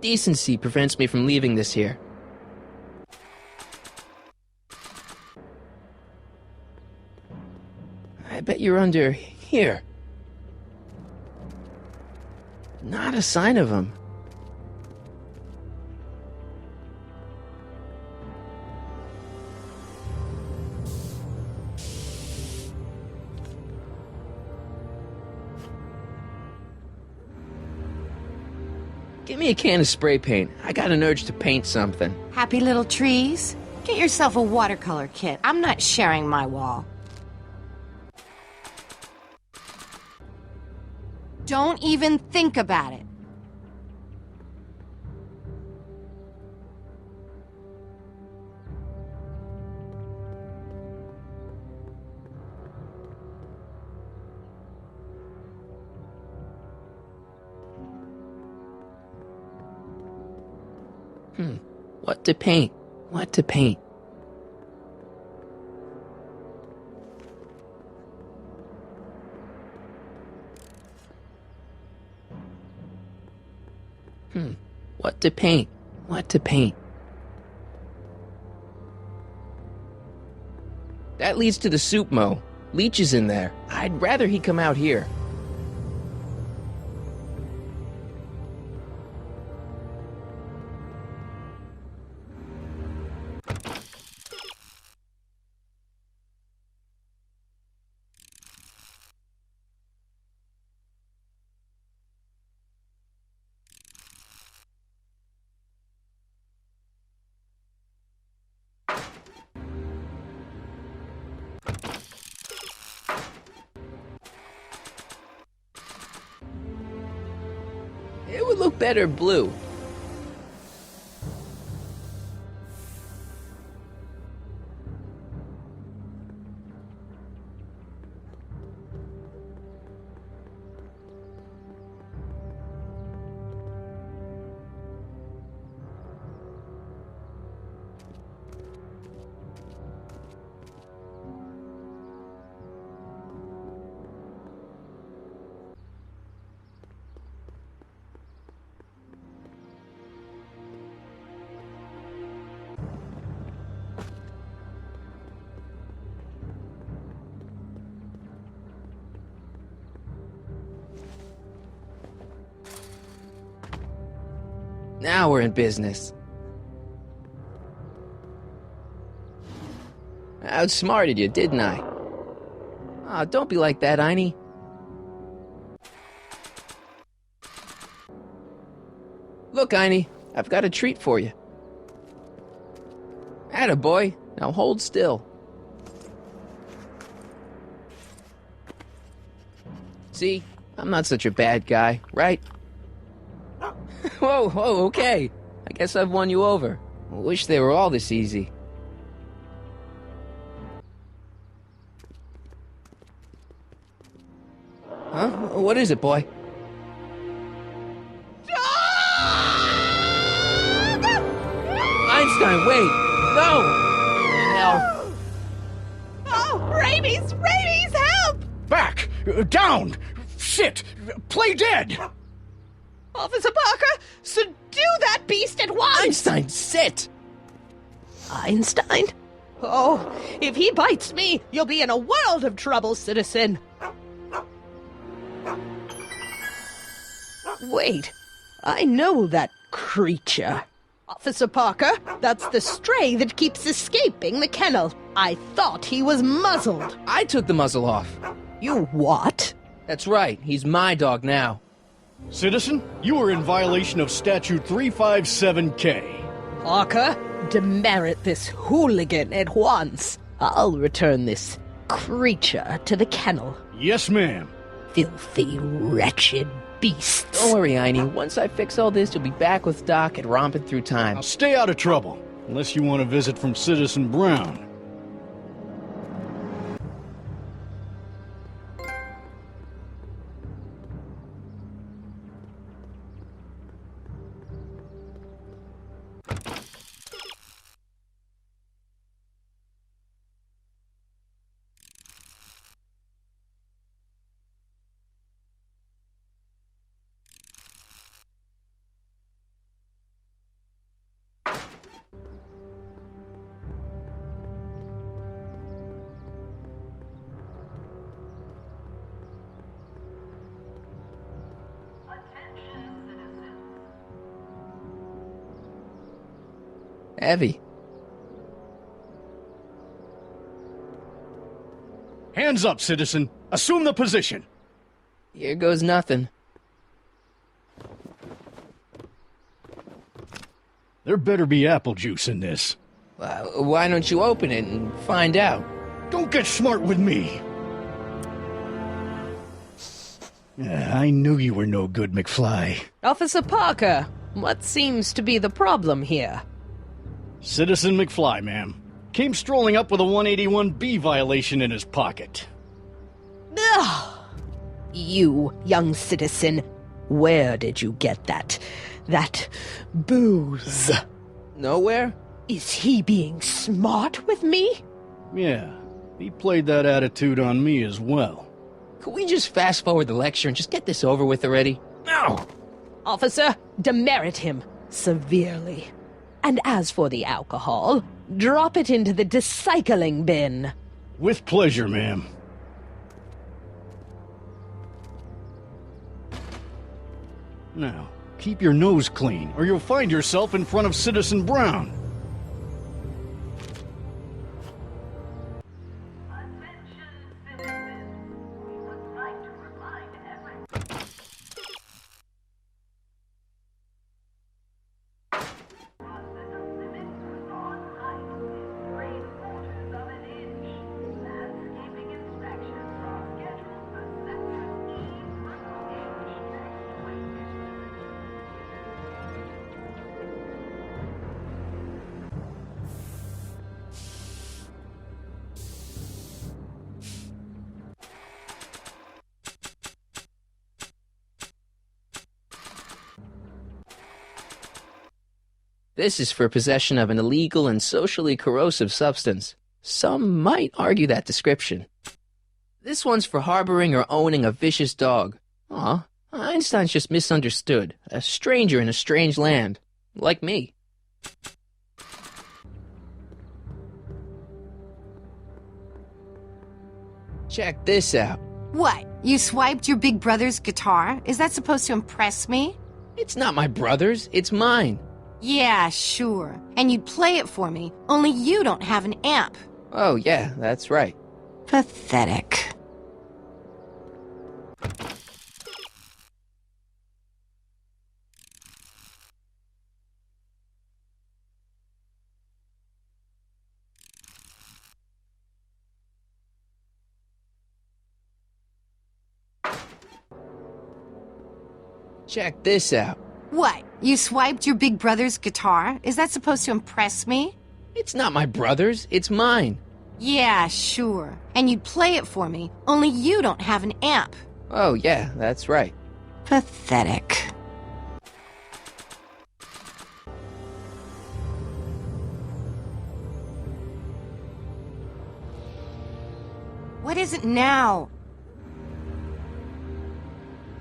Speaker 1: Decency prevents me from leaving this here. I bet you're under here. Not a sign of him. Give me a can of spray paint. I got an urge to paint something.
Speaker 3: Happy little trees? Get yourself a watercolor kit. I'm not sharing my wall. Don't even think about it.
Speaker 1: What to paint? What to paint? What to paint? What to paint? That leads to the soup mo. Leech is in there. I'd rather he come out here. It would look better blue. Now we're in business. I outsmarted you, didn't I? Ah, don't be like that, Einie. Look, Einie, I've got a treat for you. Attaboy, now hold still. See, I'm not such a bad guy, right? Whoa, okay. I guess I've won you over. Wish they were all this easy. Huh? What is it, boy? Einstein, wait! No! Hell.
Speaker 14: Oh, rabies! Rabies, help!
Speaker 4: Back! Down! Shit! Play dead!
Speaker 14: Officer Parker, subdue that beast at once!
Speaker 1: Einstein, sit!
Speaker 14: Einstein? Oh, if he bites me, you'll be in a world of trouble, citizen. Wait, I know that creature. Officer Parker, that's the stray that keeps escaping the kennel. I thought he was muzzled.
Speaker 1: I took the muzzle off.
Speaker 14: You what?
Speaker 1: That's right, he's my dog now.
Speaker 4: Citizen, you are in violation of Statute 357K.
Speaker 14: Parker, demerit this hooligan at once. I'll return this creature to the kennel.
Speaker 4: Yes, ma'am.
Speaker 14: Filthy, wretched beasts.
Speaker 1: Don't worry, Einie. Once I fix all this, you'll be back with Doc and romping through time.
Speaker 4: Now stay out of trouble, unless you want a visit from Citizen Brown.
Speaker 1: Evie.
Speaker 4: Hands up, citizen. Assume the position.
Speaker 1: Here goes nothing.
Speaker 4: There better be apple juice in this.
Speaker 1: Why don't you open it and find out?
Speaker 4: Don't get smart with me. I knew you were no good, McFly.
Speaker 14: Officer Parker, what seems to be the problem here?
Speaker 4: Citizen McFly, ma'am. Came strolling up with a 181B violation in his pocket.
Speaker 14: Ugh. You, young citizen, where did you get that booze?
Speaker 1: Nowhere?
Speaker 14: Is he being smart with me?
Speaker 4: Yeah, he played that attitude on me as well.
Speaker 1: Could we just fast forward the lecture and just get this over with already? No!
Speaker 14: Officer, demerit him severely. And as for the alcohol, drop it into the recycling bin.
Speaker 4: With pleasure, ma'am. Now, keep your nose clean, or you'll find yourself in front of Citizen Brown.
Speaker 1: This is for possession of an illegal and socially corrosive substance. Some might argue that description. This one's for harboring or owning a vicious dog. Aw, Einstein's just misunderstood. A stranger in a strange land. Like me. Check this out.
Speaker 3: What? You swiped your big brother's guitar? Is that supposed to impress me?
Speaker 1: It's not my brother's, it's mine.
Speaker 3: Yeah, sure. And you'd play it for me, only you don't have an amp.
Speaker 1: Oh, yeah, that's right.
Speaker 3: Pathetic.
Speaker 1: Check this out.
Speaker 3: What? You swiped your big brother's guitar? Is that supposed to impress me?
Speaker 1: It's not my brother's, it's mine.
Speaker 3: Yeah, sure. And you'd play it for me, only you don't have an amp.
Speaker 1: Oh, yeah, that's right.
Speaker 3: Pathetic. What is it now?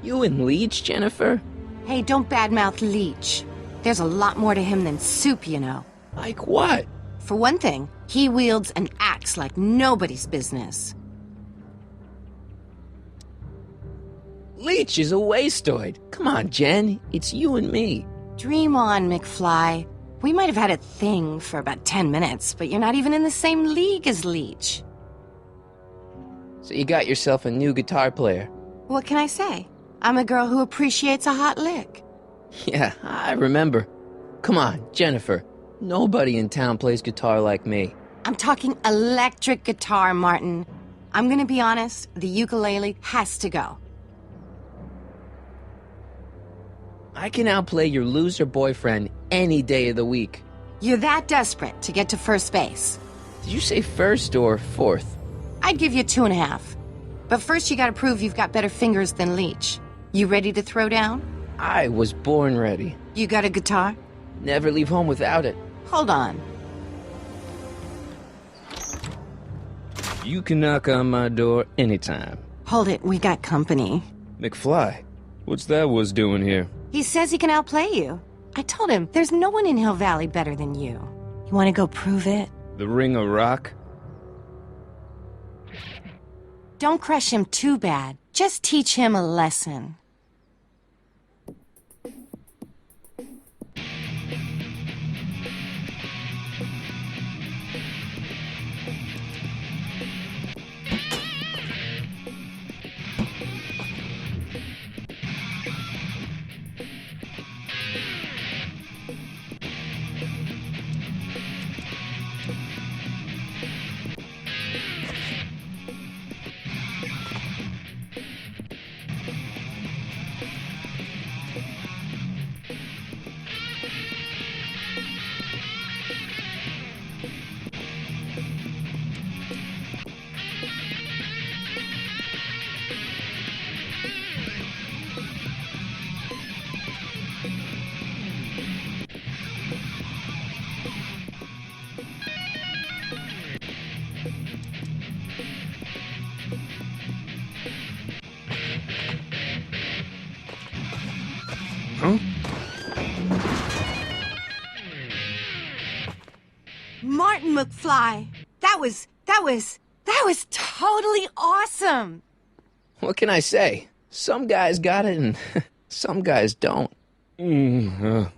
Speaker 1: You and Leech, Jennifer?
Speaker 3: Hey, don't badmouth Leech. There's a lot more to him than soup, you know.
Speaker 1: Like what?
Speaker 3: For one thing, he wields an axe like nobody's business.
Speaker 1: Leech is a wastoid. Come on, Jen. It's you and me.
Speaker 3: Dream on, McFly. We might have had a thing for about 10 minutes, but you're not even in the same league as Leech.
Speaker 1: So you got yourself a new guitar player.
Speaker 3: What can I say? I'm a girl who appreciates a hot lick.
Speaker 1: Yeah, I remember. Come on, Jennifer. Nobody in town plays guitar like me.
Speaker 3: I'm talking electric guitar, Martin. I'm gonna be honest, the ukulele has to go.
Speaker 1: I can outplay your loser boyfriend any day of the week.
Speaker 3: You're that desperate to get to first base.
Speaker 1: Did you say first or fourth?
Speaker 3: I'd give you 2.5. But first you gotta prove you've got better fingers than Leech. You ready to throw down?
Speaker 1: I was born ready.
Speaker 3: You got a guitar?
Speaker 1: Never leave home without it.
Speaker 3: Hold on.
Speaker 12: You can knock on my door anytime.
Speaker 3: Hold it, we got company.
Speaker 12: McFly, what's that was doing here?
Speaker 3: He says he can outplay you. I told him there's no one in Hill Valley better than you. You wanna go prove it?
Speaker 12: The Ring of Rock?
Speaker 3: Don't crush him too bad. Just teach him a lesson.
Speaker 12: Huh?
Speaker 3: Martin McFly, that was totally awesome.
Speaker 1: What can I say? Some guys got it and some guys don't.
Speaker 12: You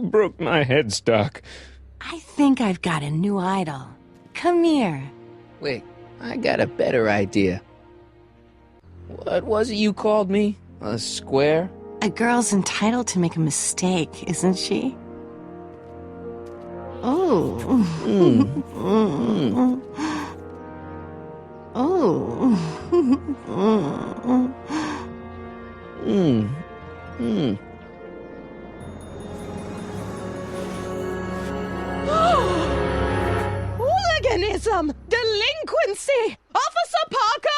Speaker 12: broke my headstock.
Speaker 3: I think I've got a new idol. Come here.
Speaker 1: Wait, I got a better idea. What was it you called me? A square?
Speaker 3: A girl's entitled to make a mistake, isn't she? Oh.
Speaker 14: Hooliganism! Delinquency! Officer Parker!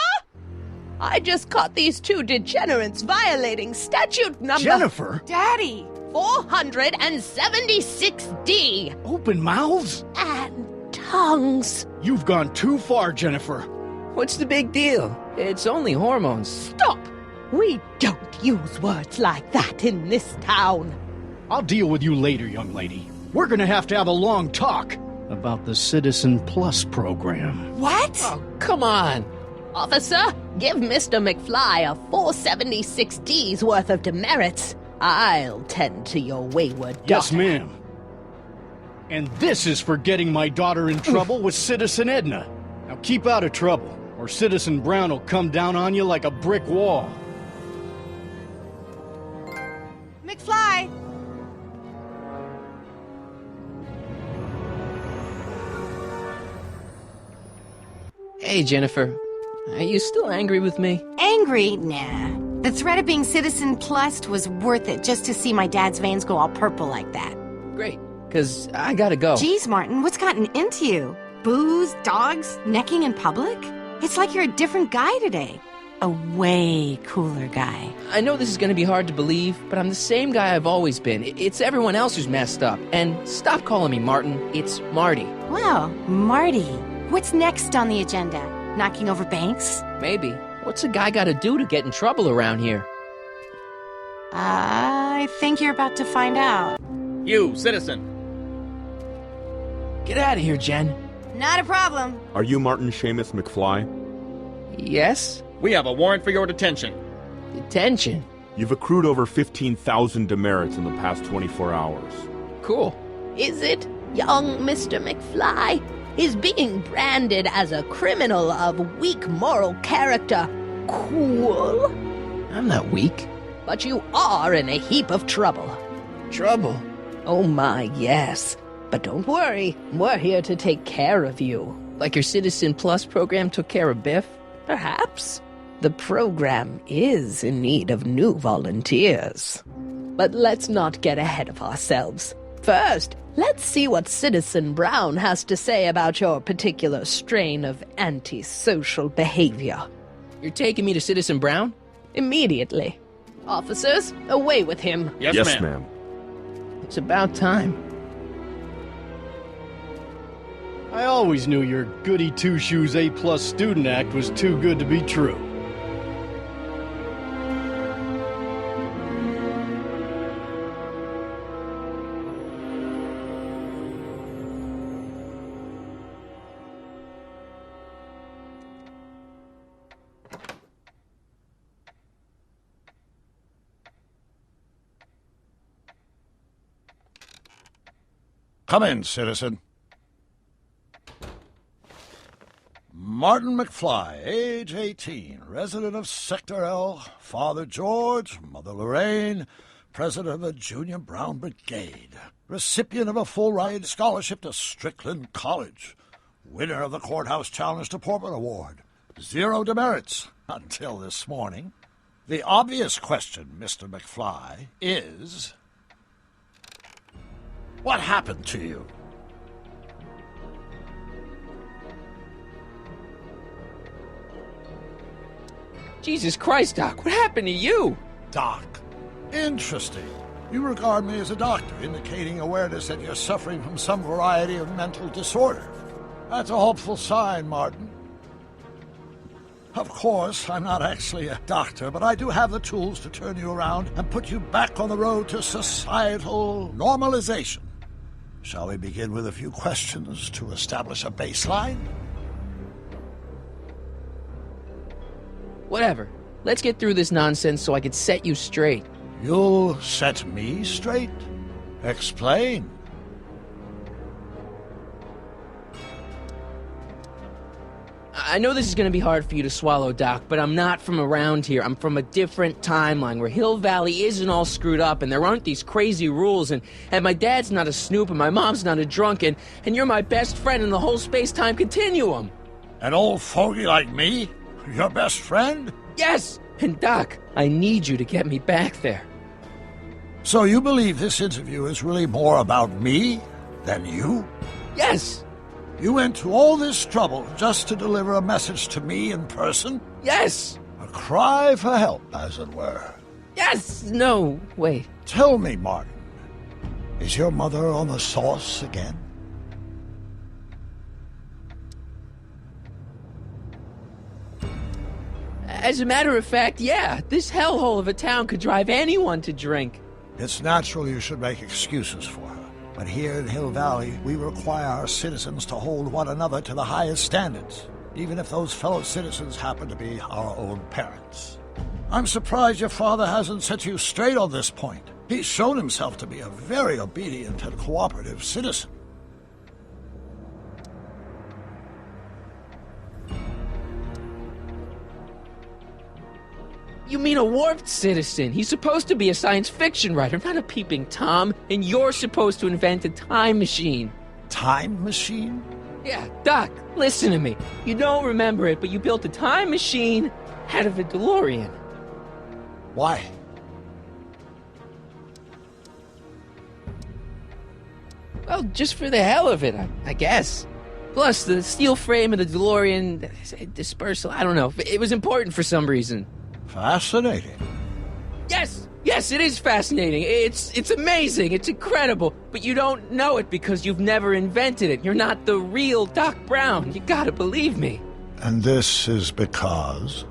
Speaker 14: I just caught these two degenerates violating statute number...
Speaker 4: Jennifer!
Speaker 3: Daddy!
Speaker 14: 476D!
Speaker 4: Open mouths?
Speaker 14: And tongues.
Speaker 4: You've gone too far, Jennifer.
Speaker 1: What's the big deal? It's only hormones.
Speaker 14: Stop! We don't use words like that in this town.
Speaker 4: I'll deal with you later, young lady. We're gonna have to have a long talk about the Citizen Plus program.
Speaker 3: What?
Speaker 1: Oh, come on.
Speaker 14: Officer, give Mr. McFly a 476D's worth of demerits. I'll tend to your wayward daughter.
Speaker 4: Yes, ma'am. And this is for getting my daughter in trouble with Citizen Edna. Now keep out of trouble, or Citizen Brown will come down on you like a brick wall.
Speaker 3: McFly!
Speaker 1: Hey, Jennifer. Are you still angry with me?
Speaker 3: Angry? Nah. The threat of being Citizen Plus was worth it just to see my dad's veins go all purple like that.
Speaker 1: Great, because I gotta go.
Speaker 3: Geez, Martin, what's gotten into you? Booze, dogs, necking in public? It's like you're a different guy today. A way cooler guy.
Speaker 1: I know this is gonna be hard to believe, but I'm the same guy I've always been. It's everyone else who's messed up. And stop calling me Martin. It's Marty.
Speaker 3: Wow, Marty. What's next on the agenda? Knocking over banks?
Speaker 1: Maybe. What's a guy gotta do to get in trouble around here?
Speaker 3: I think you're about to find out.
Speaker 15: You, citizen.
Speaker 1: Get out of here, Jen.
Speaker 3: Not a problem.
Speaker 16: Are you Martin Seamus McFly?
Speaker 1: Yes?
Speaker 15: We have a warrant for your detention.
Speaker 1: Detention?
Speaker 16: You've accrued over 15,000 demerits in the past 24 hours.
Speaker 1: Cool.
Speaker 14: Is it, young Mr. McFly? Is being branded as a criminal of weak moral character cool?
Speaker 1: I'm not weak.
Speaker 14: But you are in a heap of trouble.
Speaker 1: Trouble?
Speaker 14: Oh my, yes. But don't worry, we're here to take care of you.
Speaker 1: Like your Citizen Plus program took care of Biff?
Speaker 14: Perhaps. The program is in need of new volunteers. But let's not get ahead of ourselves. First, let's see what Citizen Brown has to say about your particular strain of antisocial behavior.
Speaker 1: You're taking me to Citizen Brown?
Speaker 14: Immediately. Officers, away with him.
Speaker 16: Yes, ma'am.
Speaker 1: It's about time.
Speaker 4: I always knew your goody two-shoes A-plus student act was too good to be true.
Speaker 17: Come in, citizen. Martin McFly, age 18, resident of Sector L, Father George, Mother Lorraine, president of the Junior Brown Brigade, recipient of a full-ride scholarship to Strickland College, winner of the Courthouse Challenge to Portman Award, 0 demerits until this morning. The obvious question, Mr. McFly, is... what happened to you?
Speaker 1: Jesus Christ, Doc, what happened to you?
Speaker 17: Doc. Interesting. You regard me as a doctor, indicating awareness that you're suffering from some variety of mental disorder. That's a hopeful sign, Martin. Of course, I'm not actually a doctor, but I do have the tools to turn you around and put you back on the road to societal normalization. Shall we begin with a few questions to establish a baseline?
Speaker 1: Whatever. Let's get through this nonsense so I can set you straight.
Speaker 17: You'll set me straight? Explain.
Speaker 1: I know this is going to be hard for you to swallow, Doc, but I'm not from around here. I'm from a different timeline where Hill Valley isn't all screwed up and there aren't these crazy rules and my dad's not a snoop and my mom's not a drunk and you're my best friend in the whole space-time continuum.
Speaker 17: An old fogey like me? Your best friend?
Speaker 1: Yes! And Doc, I need you to get me back there.
Speaker 17: So you believe this interview is really more about me than you?
Speaker 1: Yes!
Speaker 17: You went to all this trouble just to deliver a message to me in person?
Speaker 1: Yes!
Speaker 17: A cry for help, as it were.
Speaker 1: Yes! No, wait.
Speaker 17: Tell me, Martin, is your mother on the sauce again?
Speaker 1: As a matter of fact, yeah, this hellhole of a town could drive anyone to drink.
Speaker 17: It's natural you should make excuses for her. But here in Hill Valley, we require our citizens to hold one another to the highest standards, even if those fellow citizens happen to be our own parents. I'm surprised your father hasn't set you straight on this point. He's shown himself to be a very obedient and cooperative citizen.
Speaker 1: You mean a warped citizen? He's supposed to be a science fiction writer, not a peeping Tom. And you're supposed to invent a time machine.
Speaker 17: Time machine?
Speaker 1: Yeah, Doc, listen to me. You don't remember it, but you built a time machine out of a DeLorean.
Speaker 17: Why?
Speaker 1: Well, just for the hell of it, I guess. Plus, the steel frame of the DeLorean dispersal, I don't know. It was important for some reason.
Speaker 17: Fascinating.
Speaker 1: Yes, it is fascinating. It's amazing. It's incredible. But you don't know it because you've never invented it. You're not the real Doc Brown. You gotta believe me.
Speaker 17: And this is because?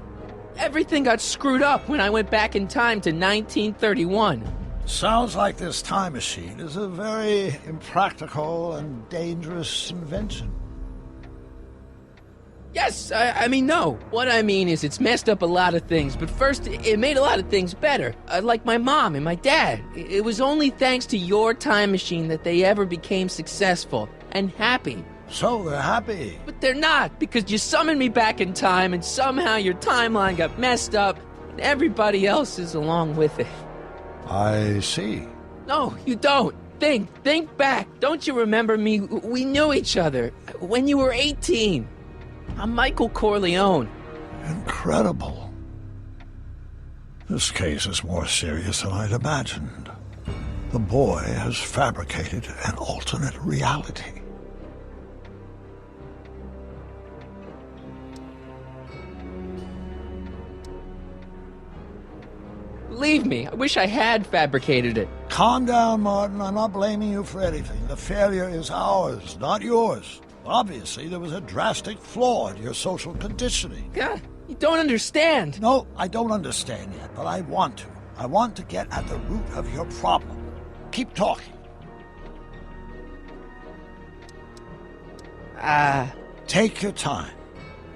Speaker 1: Everything got screwed up when I went back in time to 1931.
Speaker 17: Sounds like this time machine is a very impractical and dangerous invention.
Speaker 1: Yes, I mean, no. What I mean is it's messed up a lot of things, but first, it made a lot of things better. Like my mom and my dad. It was only thanks to your time machine that they ever became successful and happy.
Speaker 17: So they're happy.
Speaker 1: But they're not, because you summoned me back in time, and somehow your timeline got messed up, and everybody else is along with it.
Speaker 17: I see.
Speaker 1: No, you don't. Think back. Don't you remember me? We knew each other when you were 18. I'm Michael Corleone.
Speaker 17: Incredible. This case is more serious than I'd imagined. The boy has fabricated an alternate reality.
Speaker 1: Believe me, I wish I had fabricated it.
Speaker 17: Calm down, Martin. I'm not blaming you for anything. The failure is ours, not yours. Obviously, there was a drastic flaw in your social conditioning.
Speaker 1: God, you don't understand.
Speaker 17: No, I don't understand yet, but I want to. I want to get at the root of your problem. Keep talking. Take your time.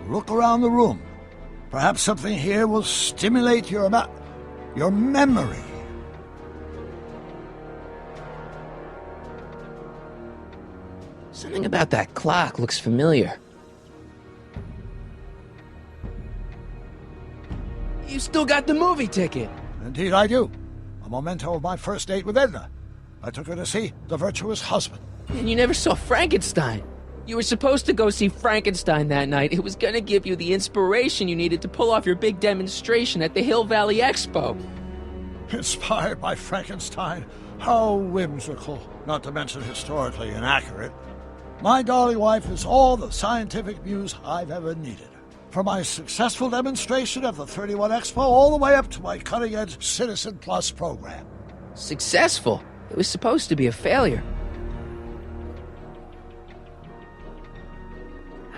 Speaker 17: Look around the room. Perhaps something here will stimulate your memory.
Speaker 1: Something about that clock looks familiar. You still got the movie ticket.
Speaker 17: Indeed I do. A memento of my first date with Edna. I took her to see The Virtuous Husband.
Speaker 1: And you never saw Frankenstein. You were supposed to go see Frankenstein that night. It was gonna give you the inspiration you needed to pull off your big demonstration at the Hill Valley Expo.
Speaker 17: Inspired by Frankenstein? How whimsical, not to mention historically inaccurate. My darling wife is all the scientific muse I've ever needed. From my successful demonstration of the 31 Expo all the way up to my cutting-edge Citizen Plus program.
Speaker 1: Successful? It was supposed to be a failure.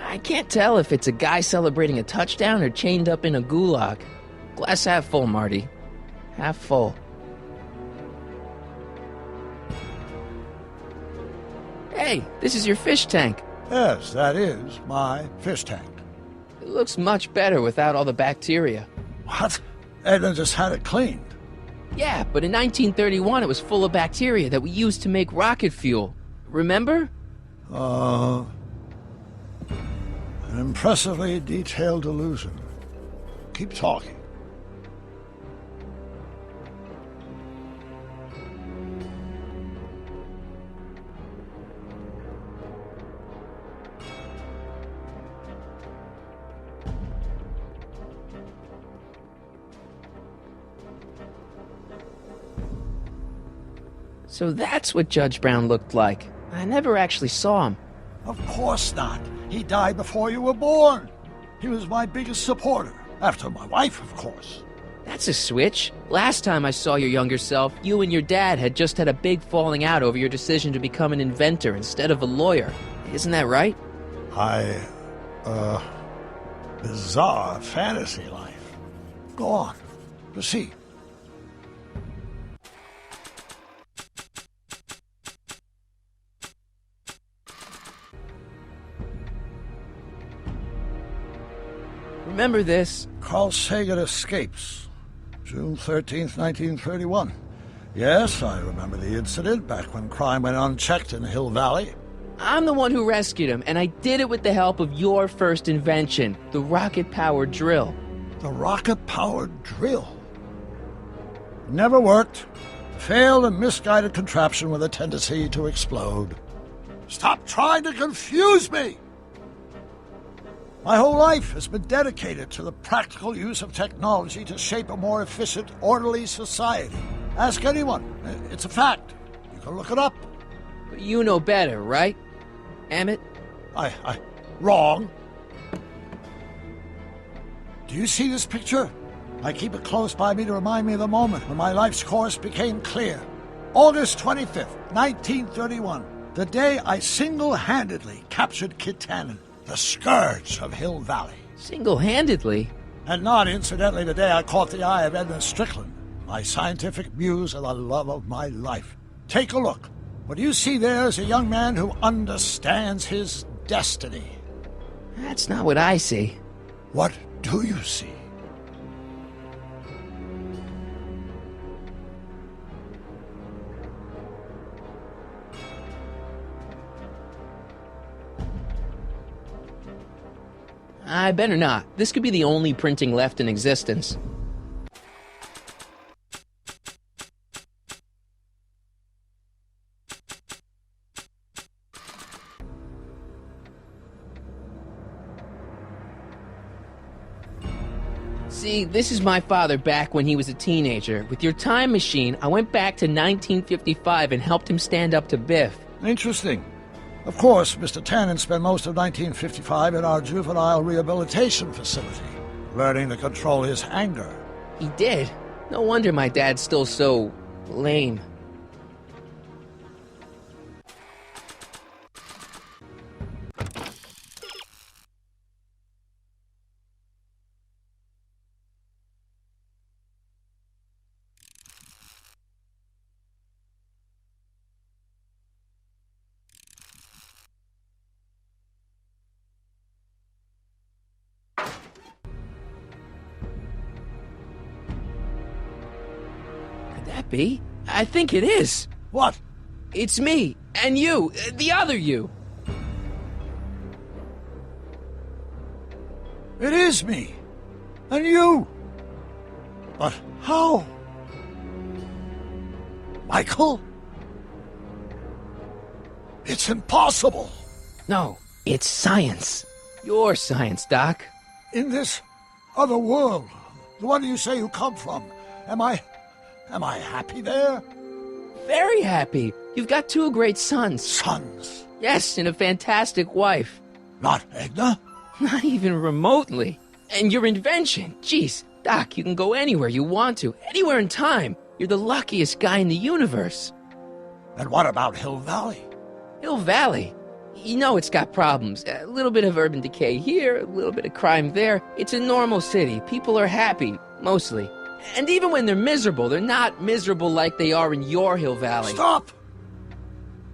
Speaker 1: I can't tell if it's a guy celebrating a touchdown or chained up in a gulag. Glass half full, Marty. Half full. Hey, this is your fish tank.
Speaker 17: Yes, that is my fish tank.
Speaker 1: It looks much better without all the bacteria.
Speaker 17: What? Edna just had it cleaned.
Speaker 1: Yeah, but in 1931 it was full of bacteria that we used to make rocket fuel. Remember?
Speaker 17: An impressively detailed illusion. Keep talking.
Speaker 1: So that's what Judge Brown looked like. I never actually saw him.
Speaker 17: Of course not. He died before you were born. He was my biggest supporter. After my wife, of course.
Speaker 1: That's a switch. Last time I saw your younger self, you and your dad had just had a big falling out over your decision to become an inventor instead of a lawyer. Isn't that right?
Speaker 17: Bizarre fantasy life. Go on. Proceed.
Speaker 1: Remember this?
Speaker 17: Carl Sagan escapes. June 13th, 1931. Yes, I remember the incident back when crime went unchecked in Hill Valley.
Speaker 1: I'm the one who rescued him, and I did it with the help of your first invention, the rocket-powered drill.
Speaker 17: The rocket-powered drill? It never worked. A failed and misguided contraption with a tendency to explode. Stop trying to confuse me! My whole life has been dedicated to the practical use of technology to shape a more efficient, orderly society. Ask anyone. It's a fact. You can look it up.
Speaker 1: But you know better, right, Emmett?
Speaker 17: Wrong. Do you see this picture? I keep it close by me to remind me of the moment when my life's course became clear. August 25th, 1931. The day I single-handedly captured Kit Tannen, the scourge of Hill Valley.
Speaker 1: Single-handedly?
Speaker 17: And not, incidentally, the day I caught the eye of Edmund Strickland, my scientific muse and the love of my life. Take a look. What you see there is a young man who understands his destiny.
Speaker 1: That's not what I see.
Speaker 17: What do you see?
Speaker 1: I better not. This could be the only printing left in existence. See, this is my father back when he was a teenager. With your time machine, I went back to 1955 and helped him stand up to Biff.
Speaker 17: Interesting. Of course, Mr. Tannen spent most of 1955 in our juvenile rehabilitation facility, learning to control his anger.
Speaker 1: He did? No wonder my dad's still so lame. That be? I think it is.
Speaker 17: What?
Speaker 1: It's me, and you, the other you.
Speaker 17: It is me. And you. But how? Michael? It's impossible.
Speaker 1: No, it's science. Your science, Doc.
Speaker 17: In this other world, the one you say you come from, am I happy there?
Speaker 1: Very happy. You've got two great sons.
Speaker 17: Sons?
Speaker 1: Yes, and a fantastic wife.
Speaker 17: Not Edna?
Speaker 1: Not even remotely. And your invention. Jeez, Doc, you can go anywhere you want to. Anywhere in time. You're the luckiest guy in the universe.
Speaker 17: And what about Hill Valley?
Speaker 1: Hill Valley? You know it's got problems. A little bit of urban decay here, a little bit of crime there. It's a normal city. People are happy, mostly. And even when they're miserable, they're not miserable like they are in your Hill Valley.
Speaker 17: Stop!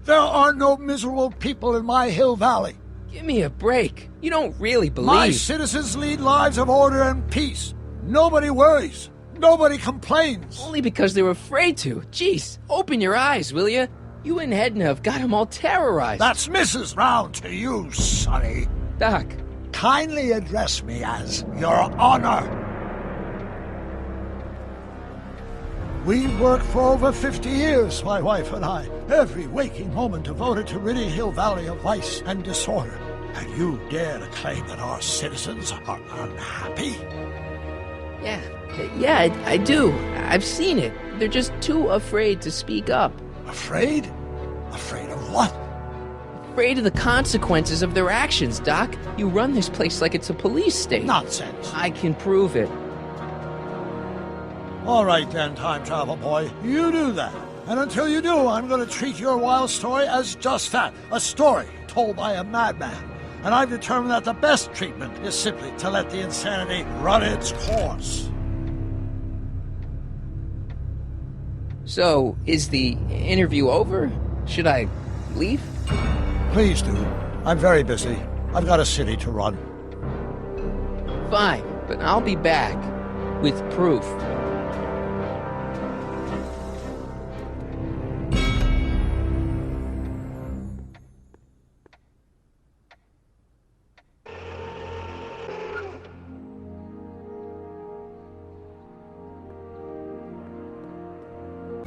Speaker 17: There are no miserable people in my Hill Valley.
Speaker 1: Give me a break. You don't really believe...
Speaker 17: My citizens lead lives of order and peace. Nobody worries. Nobody complains.
Speaker 1: Only because they were afraid to. Jeez, open your eyes, will you? You and Edna have got them all terrorized.
Speaker 17: That's Mrs. Brown to you, Sonny.
Speaker 1: Doc.
Speaker 17: Kindly address me as Your Honor. We worked for over 50 years, my wife and I. Every waking moment devoted to ridding Hill Valley of vice and disorder. And you dare to claim that our citizens are unhappy?
Speaker 1: Yeah, I do. I've seen it. They're just too afraid to speak up.
Speaker 17: Afraid? Afraid of what?
Speaker 1: Afraid of the consequences of their actions, Doc. You run this place like it's a police state.
Speaker 17: Nonsense.
Speaker 1: I can prove it.
Speaker 17: All right then, time travel boy. You do that. And until you do, I'm going to treat your wild story as just that. A story told by a madman. And I've determined that the best treatment is simply to let the insanity run its course.
Speaker 1: So, is the interview over? Should I leave?
Speaker 17: Please do. I'm very busy. I've got a city to run.
Speaker 1: Fine, but I'll be back with proof.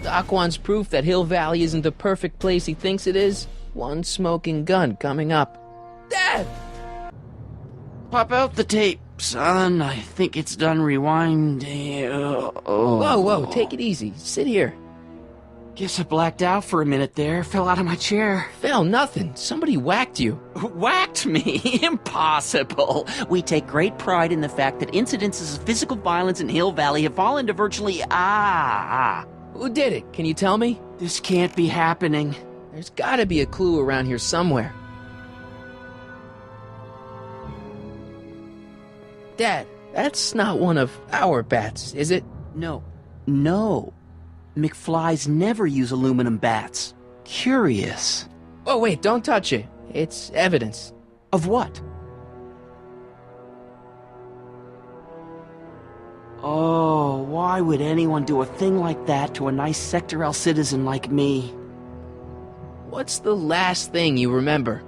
Speaker 1: Doc wants proof that Hill Valley isn't the perfect place he thinks it is. One smoking gun coming up. Dad!
Speaker 5: Pop out the tape, son. I think it's done rewinding.
Speaker 1: Whoa, take it easy. Sit here.
Speaker 5: Guess I blacked out for a minute there. Fell out of my chair.
Speaker 1: Fell nothing. Somebody whacked you.
Speaker 5: Whacked me? Impossible. We take great pride in the fact that incidences of physical violence in Hill Valley have fallen to virtually...
Speaker 1: Who did it? Can you tell me?
Speaker 5: This can't be happening.
Speaker 1: There's gotta be a clue around here somewhere. Dad, that's not one of our bats, is it?
Speaker 5: No. McFlys never use aluminum bats. Curious.
Speaker 1: Oh, wait, don't touch it. It's evidence.
Speaker 5: Of what? Oh, why would anyone do a thing like that to a nice Sector L citizen like me?
Speaker 1: What's the last thing you remember?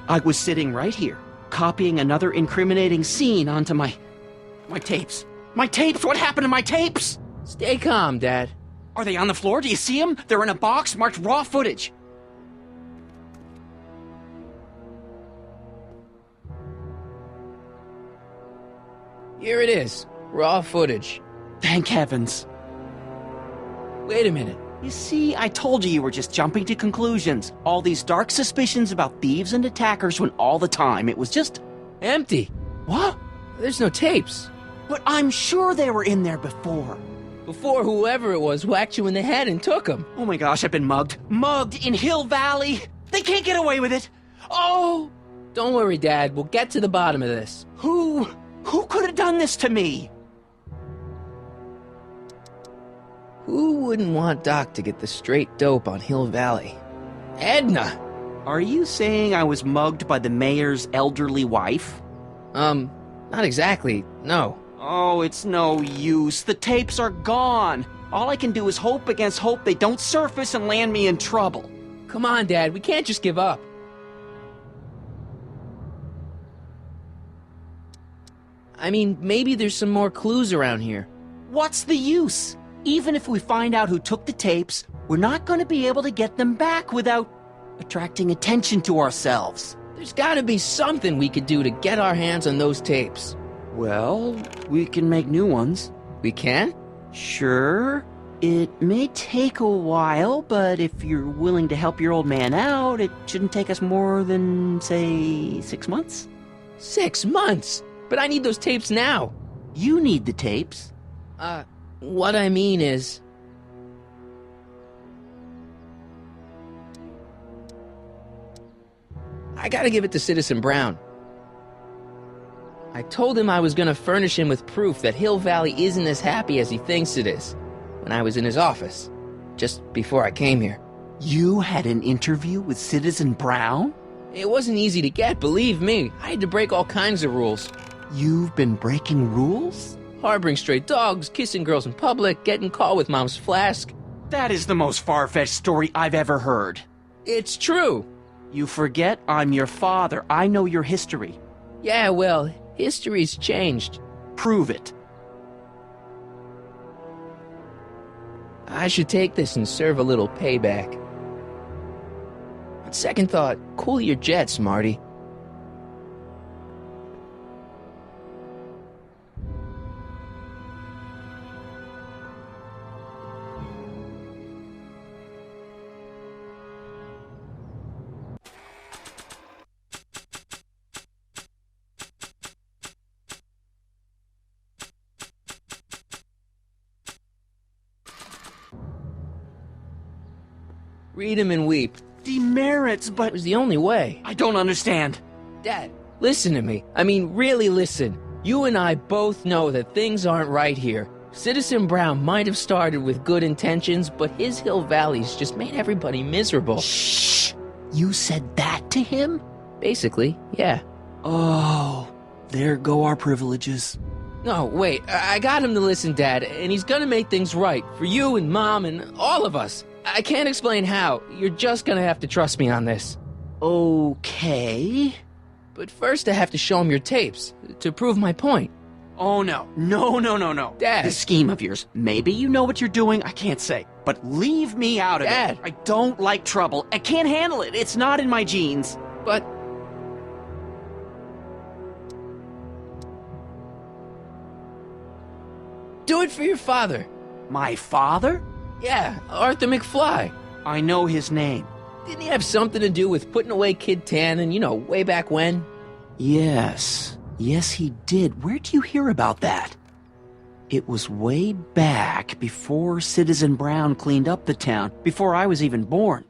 Speaker 5: I was sitting right here, copying another incriminating scene onto my tapes. My tapes! What happened to my tapes?
Speaker 1: Stay calm, Dad.
Speaker 5: Are they on the floor? Do you see them? They're in a box marked raw footage.
Speaker 1: Here it is. Raw footage.
Speaker 5: Thank heavens.
Speaker 1: Wait a minute.
Speaker 5: You see, I told you were just jumping to conclusions. All these dark suspicions about thieves and attackers when all the time it was just...
Speaker 1: empty.
Speaker 5: What?
Speaker 1: There's no tapes.
Speaker 5: But I'm sure they were in there before.
Speaker 1: Before whoever it was whacked you in the head and took them.
Speaker 5: Oh my gosh, I've been mugged. Mugged in Hill Valley. They can't get away with it. Oh!
Speaker 1: Don't worry, Dad. We'll get to the bottom of this.
Speaker 5: Who could have done this to me?
Speaker 1: Who wouldn't want Doc to get the straight dope on Hill Valley? Edna!
Speaker 5: Are you saying I was mugged by the mayor's elderly wife?
Speaker 1: Not exactly, no.
Speaker 5: Oh, it's no use. The tapes are gone. All I can do is hope against hope they don't surface and land me in trouble.
Speaker 1: Come on, Dad. We can't just give up. I mean, maybe there's some more clues around here.
Speaker 5: What's the use? Even if we find out who took the tapes, we're not going to be able to get them back without attracting attention to ourselves.
Speaker 1: There's gotta be something we could do to get our hands on those tapes.
Speaker 5: Well, we can make new ones.
Speaker 1: We can?
Speaker 5: Sure. It may take a while, but if you're willing to help your old man out, it shouldn't take us more than, say, 6 months.
Speaker 1: 6 months? But I need those tapes now.
Speaker 5: You need the tapes.
Speaker 1: What I mean is... I gotta give it to Citizen Brown. I told him I was gonna furnish him with proof that Hill Valley isn't as happy as he thinks it is when I was in his office, just before I came here.
Speaker 5: You had an interview with Citizen Brown?
Speaker 1: It wasn't easy to get, believe me. I had to break all kinds of rules.
Speaker 5: You've been breaking rules?
Speaker 1: Harboring stray dogs, kissing girls in public, getting caught with Mom's flask.
Speaker 5: That is the most far-fetched story I've ever heard.
Speaker 1: It's true.
Speaker 5: You forget I'm your father. I know your history.
Speaker 1: Yeah, well, history's changed.
Speaker 5: Prove it.
Speaker 1: I should take this and serve a little payback. On second thought, cool your jets, Marty. Read him and weep.
Speaker 5: Demerits, but...
Speaker 1: It was the only way.
Speaker 5: I don't understand.
Speaker 1: Dad, listen to me. I mean, really listen. You and I both know that things aren't right here. Citizen Brown might have started with good intentions, but his Hill Valley's just made everybody miserable.
Speaker 5: Shh! You said that to him?
Speaker 1: Basically, yeah.
Speaker 5: Oh, there go our privileges.
Speaker 1: No, wait, I got him to listen, Dad, and he's gonna make things right for you and Mom and all of us. I can't explain how. You're just gonna have to trust me on this.
Speaker 5: Okay.
Speaker 1: But first I have to show him your tapes, to prove my point.
Speaker 5: Oh, no. No.
Speaker 1: Dad.
Speaker 5: This scheme of yours, maybe you know what you're doing, I can't say. But leave me out of
Speaker 1: Dad.
Speaker 5: it. I don't like trouble. I can't handle it. It's not in my genes.
Speaker 1: But... do it for your father.
Speaker 5: My father?
Speaker 1: Yeah, Arthur McFly.
Speaker 5: I know his name.
Speaker 1: Didn't he have something to do with putting away Kid Tannen, way back when?
Speaker 5: Yes, he did. Where'd you hear about that? It was way back before Citizen Brown cleaned up the town, before I was even born.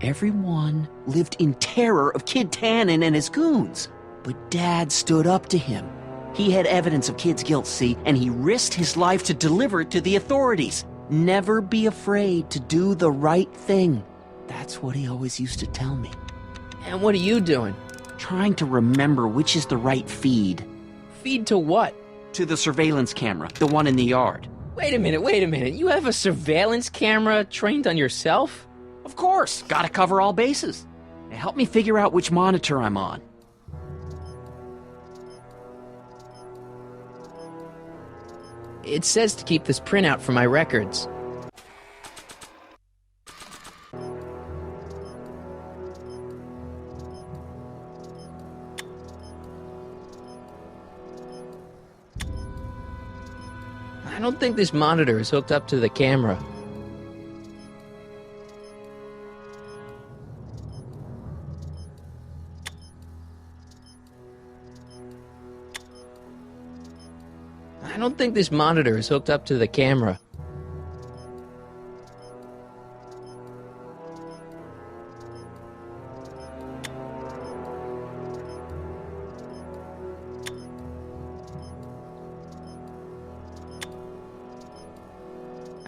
Speaker 5: Everyone lived in terror of Kid Tannen and his goons. But Dad stood up to him. He had evidence of Kid's guilt, see, and he risked his life to deliver it to the authorities. Never be afraid to do the right thing. That's what he always used to tell me.
Speaker 1: And what are you doing?
Speaker 5: Trying to remember which is the right feed.
Speaker 1: Feed to what?
Speaker 5: To the surveillance camera, the one in the yard.
Speaker 1: Wait a minute. You have a surveillance camera trained on yourself?
Speaker 5: Of course. Gotta cover all bases. Now help me figure out which monitor I'm on.
Speaker 1: It says to keep this printout for my records. I don't think this monitor is hooked up to the camera. I don't think this monitor is hooked up to the camera.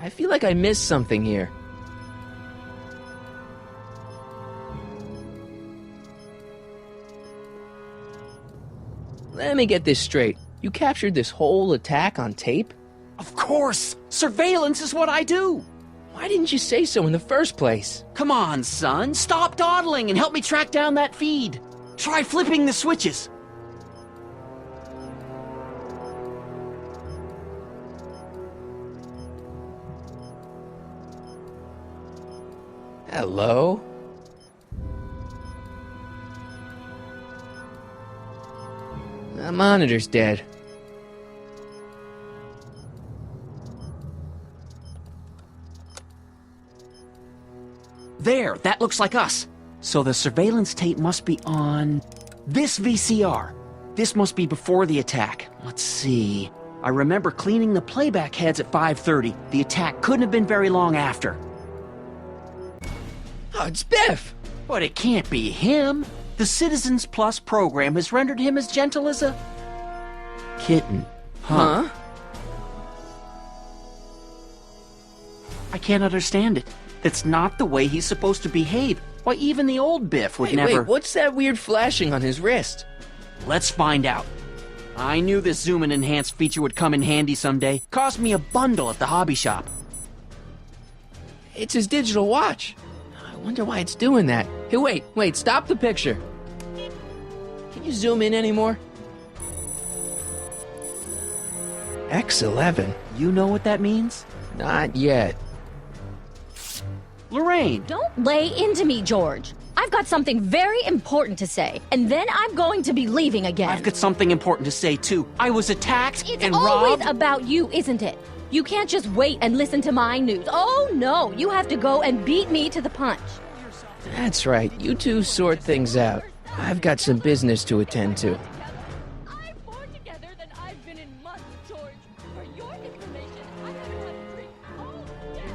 Speaker 1: I feel like I missed something here. Let me get this straight. You captured this whole attack on tape?
Speaker 5: Of course! Surveillance is what I do!
Speaker 1: Why didn't you say so in the first place?
Speaker 5: Come on, son. Stop dawdling and help me track down that feed. Try flipping the switches.
Speaker 1: Hello? The monitor's dead.
Speaker 5: There, that looks like us. So the surveillance tape must be on this VCR. This must be before the attack. Let's see. I remember cleaning the playback heads at 5:30. The attack couldn't have been very long after.
Speaker 1: Oh, it's Biff!
Speaker 5: But it can't be him. The Citizens Plus program has rendered him as gentle as a kitten.
Speaker 1: Huh?
Speaker 5: I can't understand it. That's not the way he's supposed to behave. Why, even the old Biff would never...
Speaker 1: Wait, what's that weird flashing on his wrist?
Speaker 5: Let's find out. I knew this zoom and enhance feature would come in handy someday. Cost me a bundle at the hobby shop.
Speaker 1: It's his digital watch. I wonder why it's doing that. Hey, wait, stop the picture. Can you zoom in anymore? X11.
Speaker 5: You know what that means?
Speaker 1: Not yet.
Speaker 5: Lorraine!
Speaker 8: Don't lay into me, George. I've got something very important to say, and then I'm going to be leaving again.
Speaker 5: I've got something important to say, too. I was attacked and robbed.
Speaker 8: It's always about you, isn't it? You can't just wait and listen to my news. Oh, no, you have to go and beat me to the punch.
Speaker 1: That's right. You two sort things out. I've got some business to attend to.
Speaker 8: I'm more together than I've been in months, George. For your information, I haven't had a drink all day.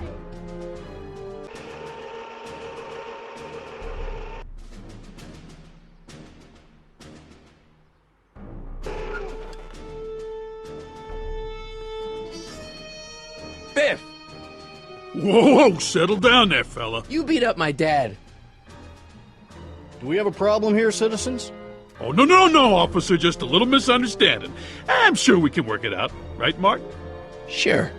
Speaker 1: Biff!
Speaker 7: Whoa, settle down there, fella.
Speaker 1: You beat up my dad.
Speaker 4: Do we have a problem here, citizens?
Speaker 7: Oh, no, officer, just a little misunderstanding. I'm sure we can work it out. Right, Mark?
Speaker 1: Sure.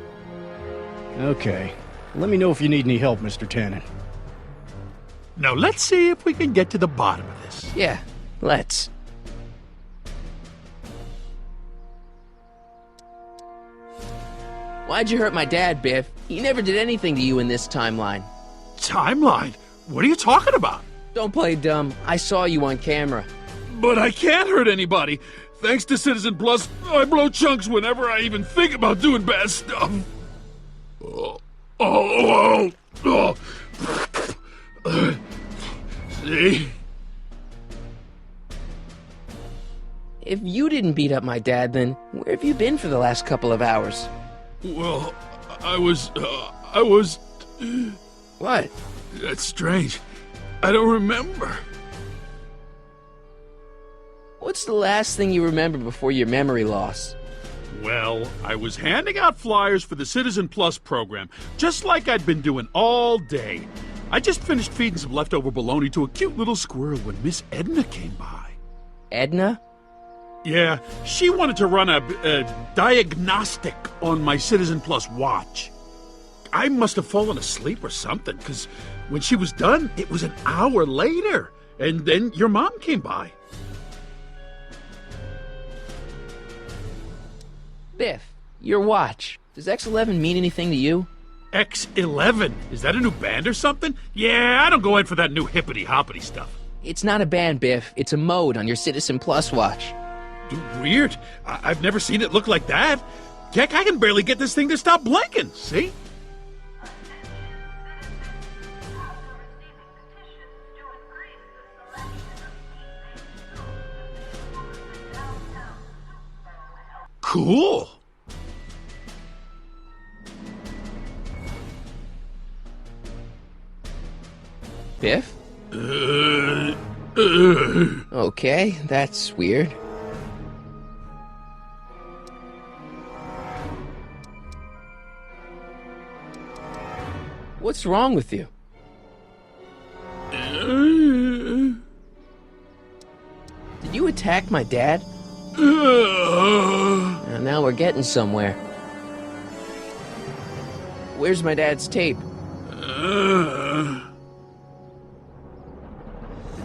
Speaker 4: Okay. Let me know if you need any help, Mr. Tannen.
Speaker 7: Now, let's see if we can get to the bottom of this.
Speaker 1: Yeah, let's. Why'd you hurt my dad, Biff? He never did anything to you in this timeline.
Speaker 7: Timeline? What are you talking about?
Speaker 1: Don't play dumb. I saw you on camera.
Speaker 7: But I can't hurt anybody. Thanks to Citizen Plus, I blow chunks whenever I even think about doing bad stuff. See?
Speaker 1: If you didn't beat up my dad, then where have you been for the last couple of hours?
Speaker 7: Well, I was...
Speaker 1: What?
Speaker 7: That's strange. I don't remember.
Speaker 1: What's the last thing you remember before your memory loss?
Speaker 7: Well, I was handing out flyers for the Citizen Plus program, just like I'd been doing all day. I just finished feeding some leftover bologna to a cute little squirrel when Miss Edna came by.
Speaker 1: Edna?
Speaker 7: Yeah, she wanted to run a diagnostic on my Citizen Plus watch. I must have fallen asleep or something, because when she was done, it was an hour later. And then your mom came by.
Speaker 1: Biff, your watch. Does X11 mean anything to you?
Speaker 7: X11? Is that a new band or something? Yeah, I don't go in for that new hippity-hoppity stuff.
Speaker 1: It's not a band, Biff. It's a mode on your Citizen Plus watch.
Speaker 7: Dude, weird. I've never seen it look like that. Heck, I can barely get this thing to stop blinking, see? Cool.
Speaker 1: Biff? Okay, that's weird. What's wrong with you? Did you attack my dad? Now we're getting somewhere. Where's my dad's tape? The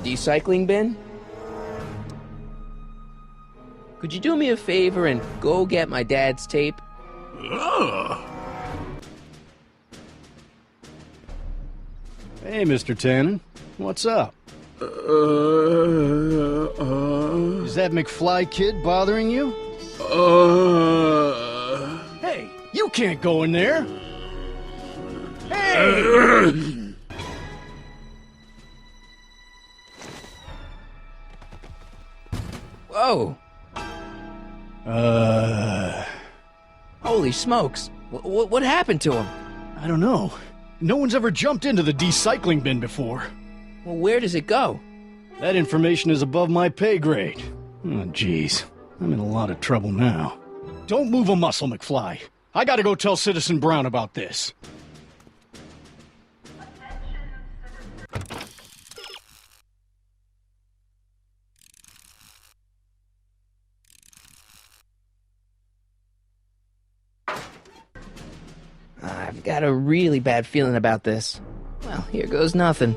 Speaker 1: recycling bin? Could you do me a favor and go get my dad's tape?
Speaker 4: Hey, Mr. Tannen. What's up? Is that McFly kid bothering you? Hey, you can't go in there! Hey!
Speaker 1: Whoa! Holy smokes! What happened to him?
Speaker 4: I don't know. No one's ever jumped into the recycling bin before.
Speaker 1: Well, where does it go?
Speaker 4: That information is above my pay grade. Oh, jeez. I'm in a lot of trouble now. Don't move a muscle, McFly. I gotta go tell Citizen Brown about this.
Speaker 1: I've got a really bad feeling about this. Well, here goes nothing.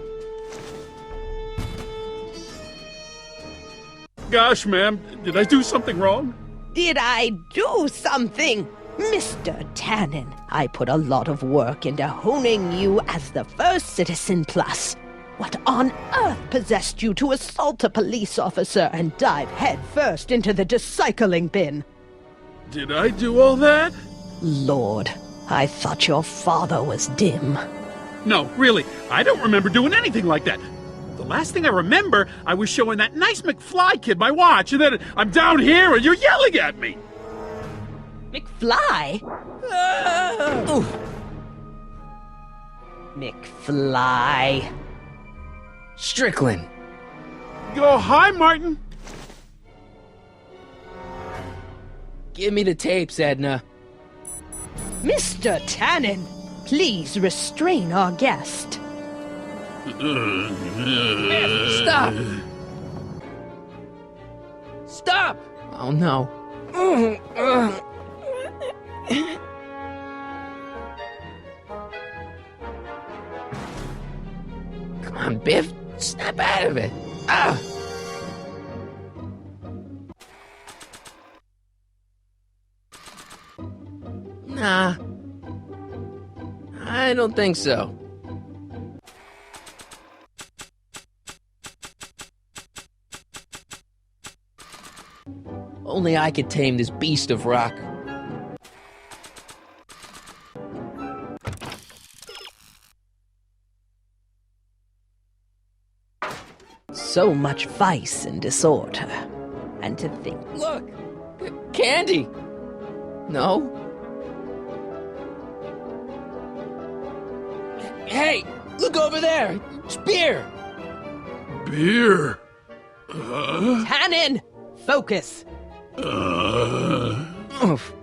Speaker 7: Gosh, ma'am, did I do something wrong?
Speaker 14: Did I do something? Mr. Tannen, I put a lot of work into honing you as the first Citizen Plus. What on earth possessed you to assault a police officer and dive headfirst into the recycling bin?
Speaker 7: Did I do all that?
Speaker 14: Lord, I thought your father was dim.
Speaker 7: No, really, I don't remember doing anything like that. The last thing I remember, I was showing that nice McFly kid my watch, and then I'm down here and you're yelling at me.
Speaker 14: McFly? McFly.
Speaker 1: Strickland.
Speaker 7: Oh, hi, Martin.
Speaker 1: Give me the tapes, Edna.
Speaker 14: Mr. Tannen, please restrain our guest.
Speaker 1: Stop! Stop! Oh no. Come on, Biff. Snap out of it. Ah! Nah, I don't think so. Only I could tame this beast of rock.
Speaker 14: So much vice and disorder. And to think...
Speaker 1: Look! Candy! No? Hey! Look over there! It's beer!
Speaker 7: Beer?
Speaker 14: Tannen! Focus!
Speaker 1: Oof.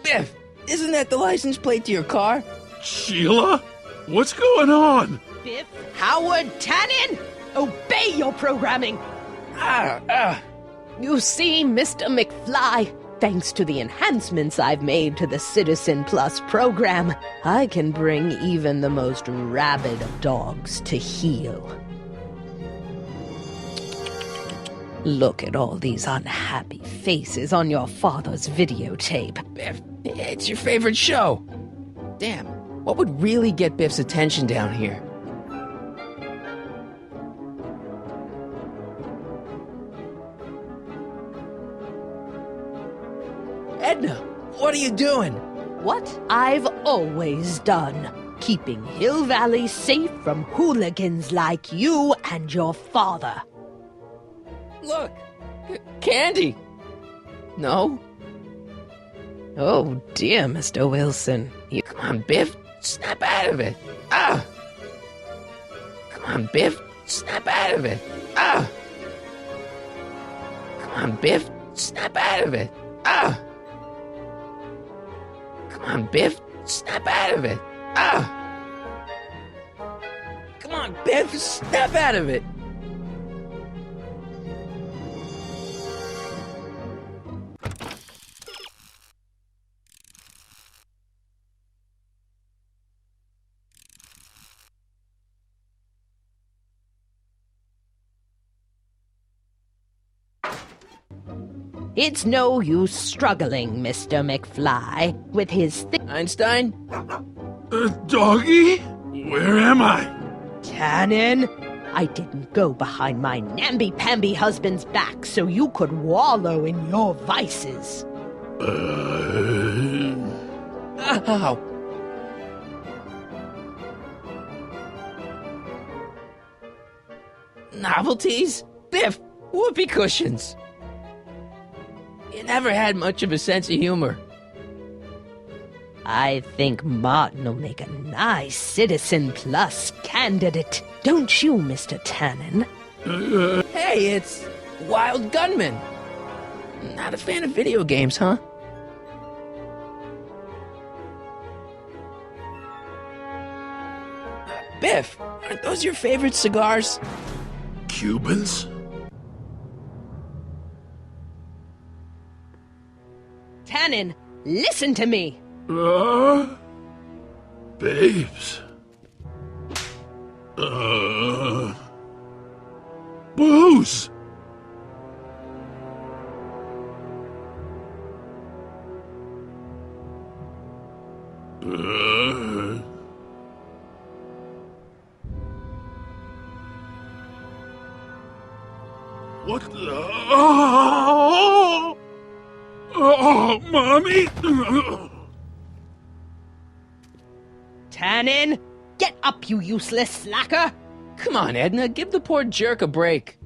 Speaker 1: Biff! Isn't that the license plate to your car?
Speaker 7: Sheila? What's going on?
Speaker 14: Biff Howard Tannen! Obey your programming! You see, Mr. McFly, thanks to the enhancements I've made to the Citizen Plus program, I can bring even the most rabid of dogs to heel. Look at all these unhappy faces on your father's videotape.
Speaker 1: Biff, it's your favorite show. Damn, what would really get Biff's attention down here? Edna, what are you doing?
Speaker 14: What I've always done. Keeping Hill Valley safe from hooligans like you and your father.
Speaker 1: Look! Candy! No?
Speaker 14: Oh dear, Mr. Wilson.
Speaker 1: Come on, Biff. Snap out of it. Ah! Come on, Biff. Snap out of it. Ah! Come on, Biff. Snap out of it. Ah! Come on, Biff. Snap out of it. Ah! Come on, Biff. Snap out of it.
Speaker 14: It's no use struggling, Mr. McFly, with his
Speaker 1: Einstein?
Speaker 7: Doggy? Where am I?
Speaker 14: Tannen, I didn't go behind my namby-pamby husband's back so you could wallow in your vices.
Speaker 1: Ow. Novelties? Biff, whoopee cushions. You never had much of a sense of humor.
Speaker 14: I think Martin will make a nice Citizen Plus candidate. Don't you, Mr. Tannen?
Speaker 1: Hey, it's Wild Gunman. Not a fan of video games, huh? Biff, aren't those your favorite cigars?
Speaker 7: Cubans?
Speaker 14: Tannen, listen to me!
Speaker 7: Babes. Booze! What the... Oh, Mommy!
Speaker 14: Tannen, get up, you useless slacker!
Speaker 1: Come on, Edna, give the poor jerk a break.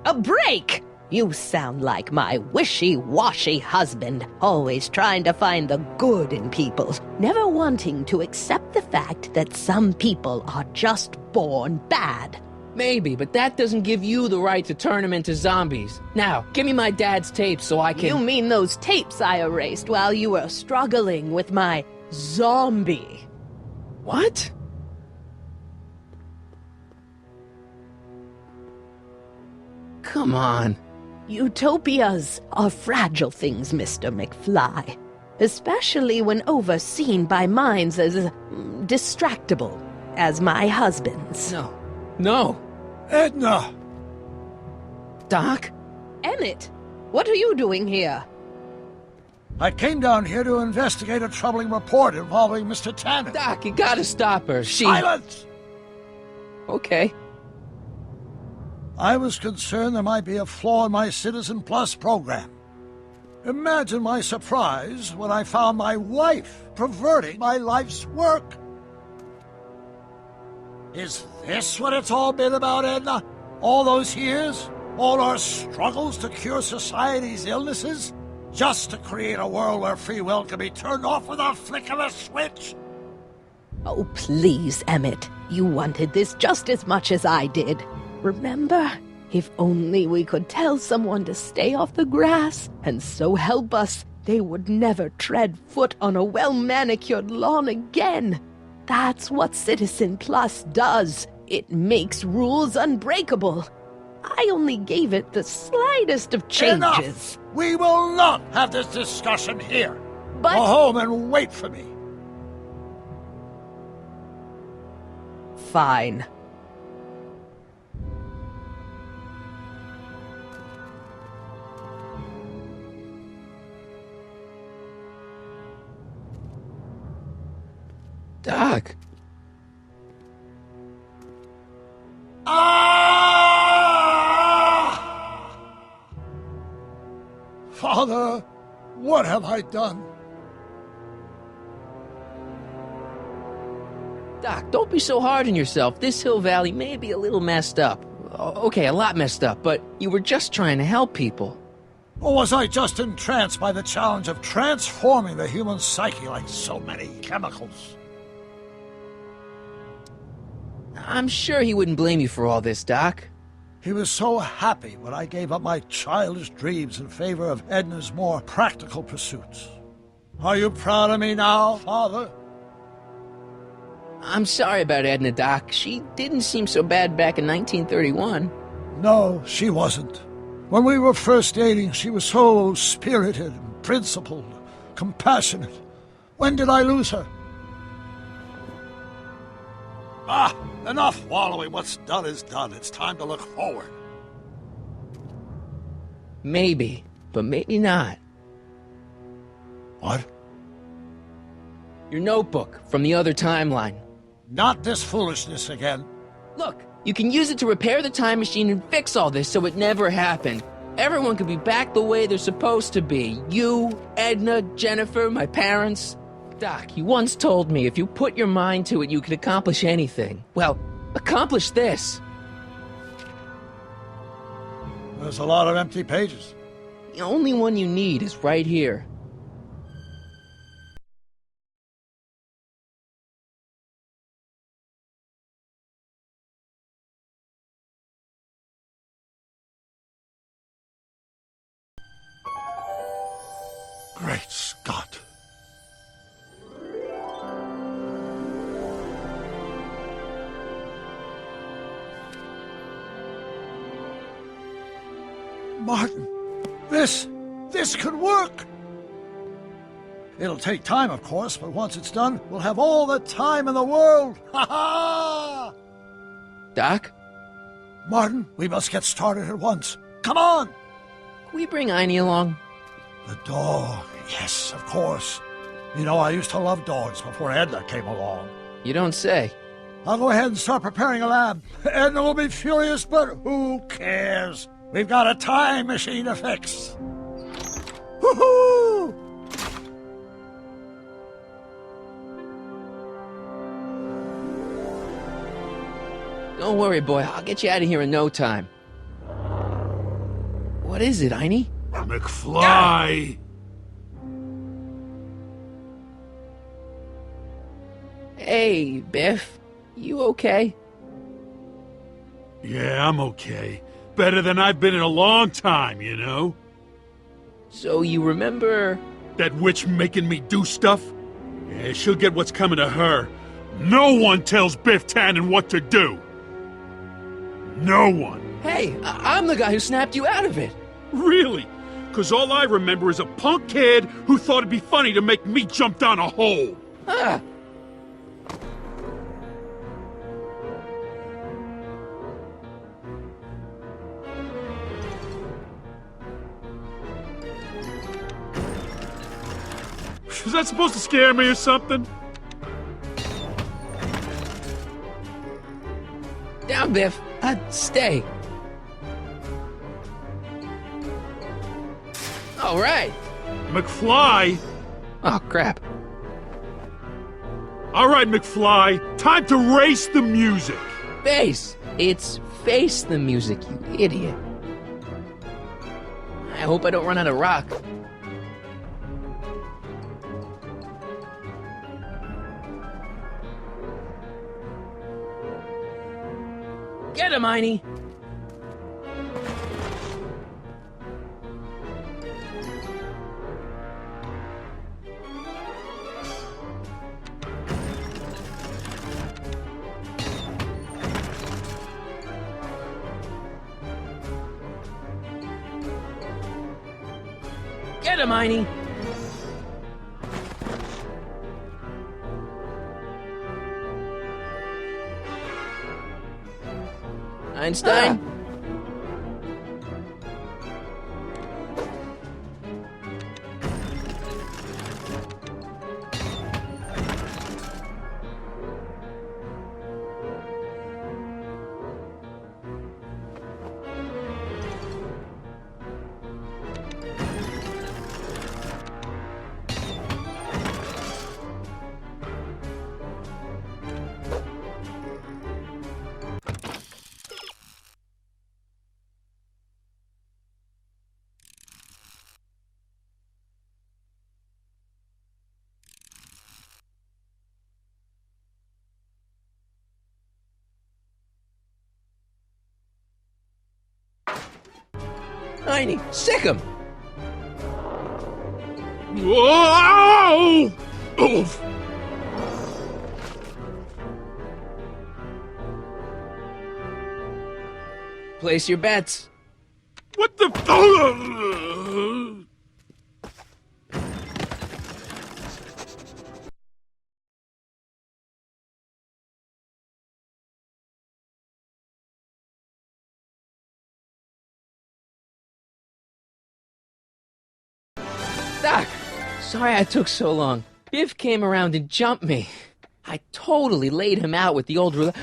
Speaker 14: A break? You sound like my wishy-washy husband, always trying to find the good in people, never wanting to accept the fact that some people are just born bad.
Speaker 1: Maybe, but that doesn't give you the right to turn them into zombies. Now, give me my dad's tapes so I can...
Speaker 14: You mean those tapes I erased while you were struggling with my zombie?
Speaker 1: What? Come on.
Speaker 14: Utopias are fragile things, Mr. McFly. Especially when overseen by minds as distractible as my husband's.
Speaker 1: No. No.
Speaker 17: Edna!
Speaker 1: Doc?
Speaker 14: Emmett, what are you doing here?
Speaker 17: I came down here to investigate a troubling report involving Mr. Tannen.
Speaker 1: Doc, you gotta stop her.
Speaker 17: Silence!
Speaker 1: Okay.
Speaker 17: I was concerned there might be a flaw in my Citizen Plus program. Imagine my surprise when I found my wife perverting my life's work. Is this what it's all been about, Edna? All those years? All our struggles to cure society's illnesses? Just to create a world where free will can be turned off with a flick of a switch?
Speaker 14: Oh, please, Emmett. You wanted this just as much as I did. Remember? If only we could tell someone to stay off the grass, and so help us, they would never tread foot on a well-manicured lawn again. That's what Citizen Plus does. It makes rules unbreakable. I only gave it the slightest of changes.
Speaker 17: Enough! We will not have this discussion here.
Speaker 14: But...
Speaker 17: Go home and wait for me.
Speaker 14: Fine.
Speaker 1: Doc.
Speaker 17: Father, what have I done?
Speaker 1: Doc, don't be so hard on yourself. This Hill Valley may be a little messed up. Okay, a lot messed up, but you were just trying to help people.
Speaker 17: Or was I just entranced by the challenge of transforming the human psyche like so many chemicals?
Speaker 1: I'm sure he wouldn't blame you for all this, Doc.
Speaker 17: He was so happy when I gave up my childish dreams in favor of Edna's more practical pursuits. Are you proud of me now, Father?
Speaker 1: I'm sorry about Edna, Doc. She didn't seem so bad back in 1931.
Speaker 17: No, she wasn't. When we were first dating, she was so spirited, principled, compassionate. When did I lose her? Ah, enough wallowing. What's done is done. It's time to look forward.
Speaker 1: Maybe, but maybe not.
Speaker 17: What?
Speaker 1: Your notebook from the other timeline.
Speaker 17: Not this foolishness again.
Speaker 1: Look, you can use it to repair the time machine and fix all this so it never happened. Everyone could be back the way they're supposed to be. You, Edna, Jennifer, my parents. Doc, you once told me if you put your mind to it, you could accomplish anything. Well, accomplish this.
Speaker 17: There's a lot of empty pages.
Speaker 1: The only one you need is right here.
Speaker 17: Great Scott. Martin, this could work. It'll take time, of course, but once it's done, we'll have all the time in the world. Ha ha!
Speaker 1: Doc?
Speaker 17: Martin, we must get started at once. Come on!
Speaker 1: Can we bring Einie along?
Speaker 17: The dog. Yes, of course. You know, I used to love dogs before Edna came along.
Speaker 1: You don't say.
Speaker 17: I'll go ahead and start preparing a lab. Edna will be furious, but who cares? We've got a time machine to fix. Woohoo!
Speaker 1: Don't worry, boy. I'll get you out of here in no time. What is it, Einie?
Speaker 7: McFly!
Speaker 1: Hey, Biff. You okay?
Speaker 7: Yeah, I'm okay. Better than I've been in a long time, you know?
Speaker 1: So you remember...
Speaker 7: That witch making me do stuff? Yeah, she'll get what's coming to her. No one tells Biff Tannen what to do! No one!
Speaker 1: Hey, I'm the guy who snapped you out of it!
Speaker 7: Really? 'Cause all I remember is a punk kid who thought it'd be funny to make me jump down a hole!
Speaker 1: Ah!
Speaker 7: Was that supposed to scare me or something?
Speaker 1: Down, Biff. Stay. All right.
Speaker 7: McFly?
Speaker 1: Oh, crap.
Speaker 7: All right, McFly. Time to race the music.
Speaker 1: Face. It's face the music, you idiot. I hope I don't run out of rock. Get him, Einie! Get him, Einie! Einstein? Einie, sick him!
Speaker 7: Whoa! Oof!
Speaker 1: Place your bets.
Speaker 7: What the?
Speaker 1: Doc, sorry I took so long. Biff came around and jumped me. I totally laid him out with the old roulette.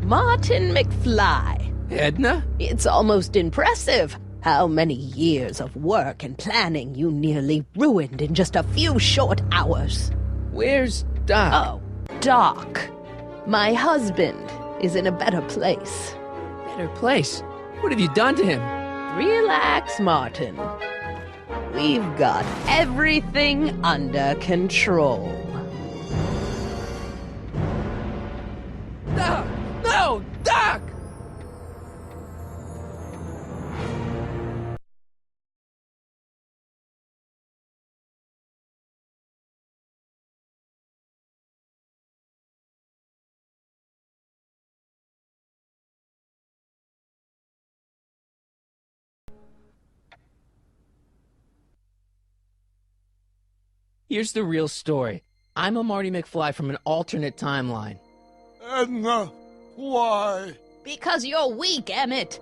Speaker 14: Martin McFly.
Speaker 1: Edna?
Speaker 14: It's almost impressive how many years of work and planning you nearly ruined in just a few short hours.
Speaker 1: Where's Doc?
Speaker 14: Oh, Doc. My husband is in a better place.
Speaker 1: Better place? What have you done to him?
Speaker 14: Relax, Martin. We've got everything under control.
Speaker 1: Doc! No! Doc! Here's the real story. I'm a Marty McFly from an alternate timeline.
Speaker 17: Edna, why?
Speaker 14: Because you're weak, Emmett.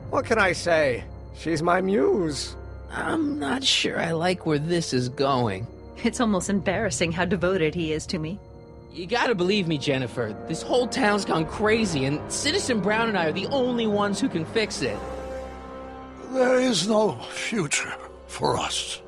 Speaker 9: What can I say? She's my muse.
Speaker 1: I'm not sure I like where this is going.
Speaker 18: It's almost embarrassing how devoted he is to me.
Speaker 1: You gotta believe me, Jennifer. This whole town's gone crazy, and Citizen Brown and I are the only ones who can fix it.
Speaker 17: There is no future for us.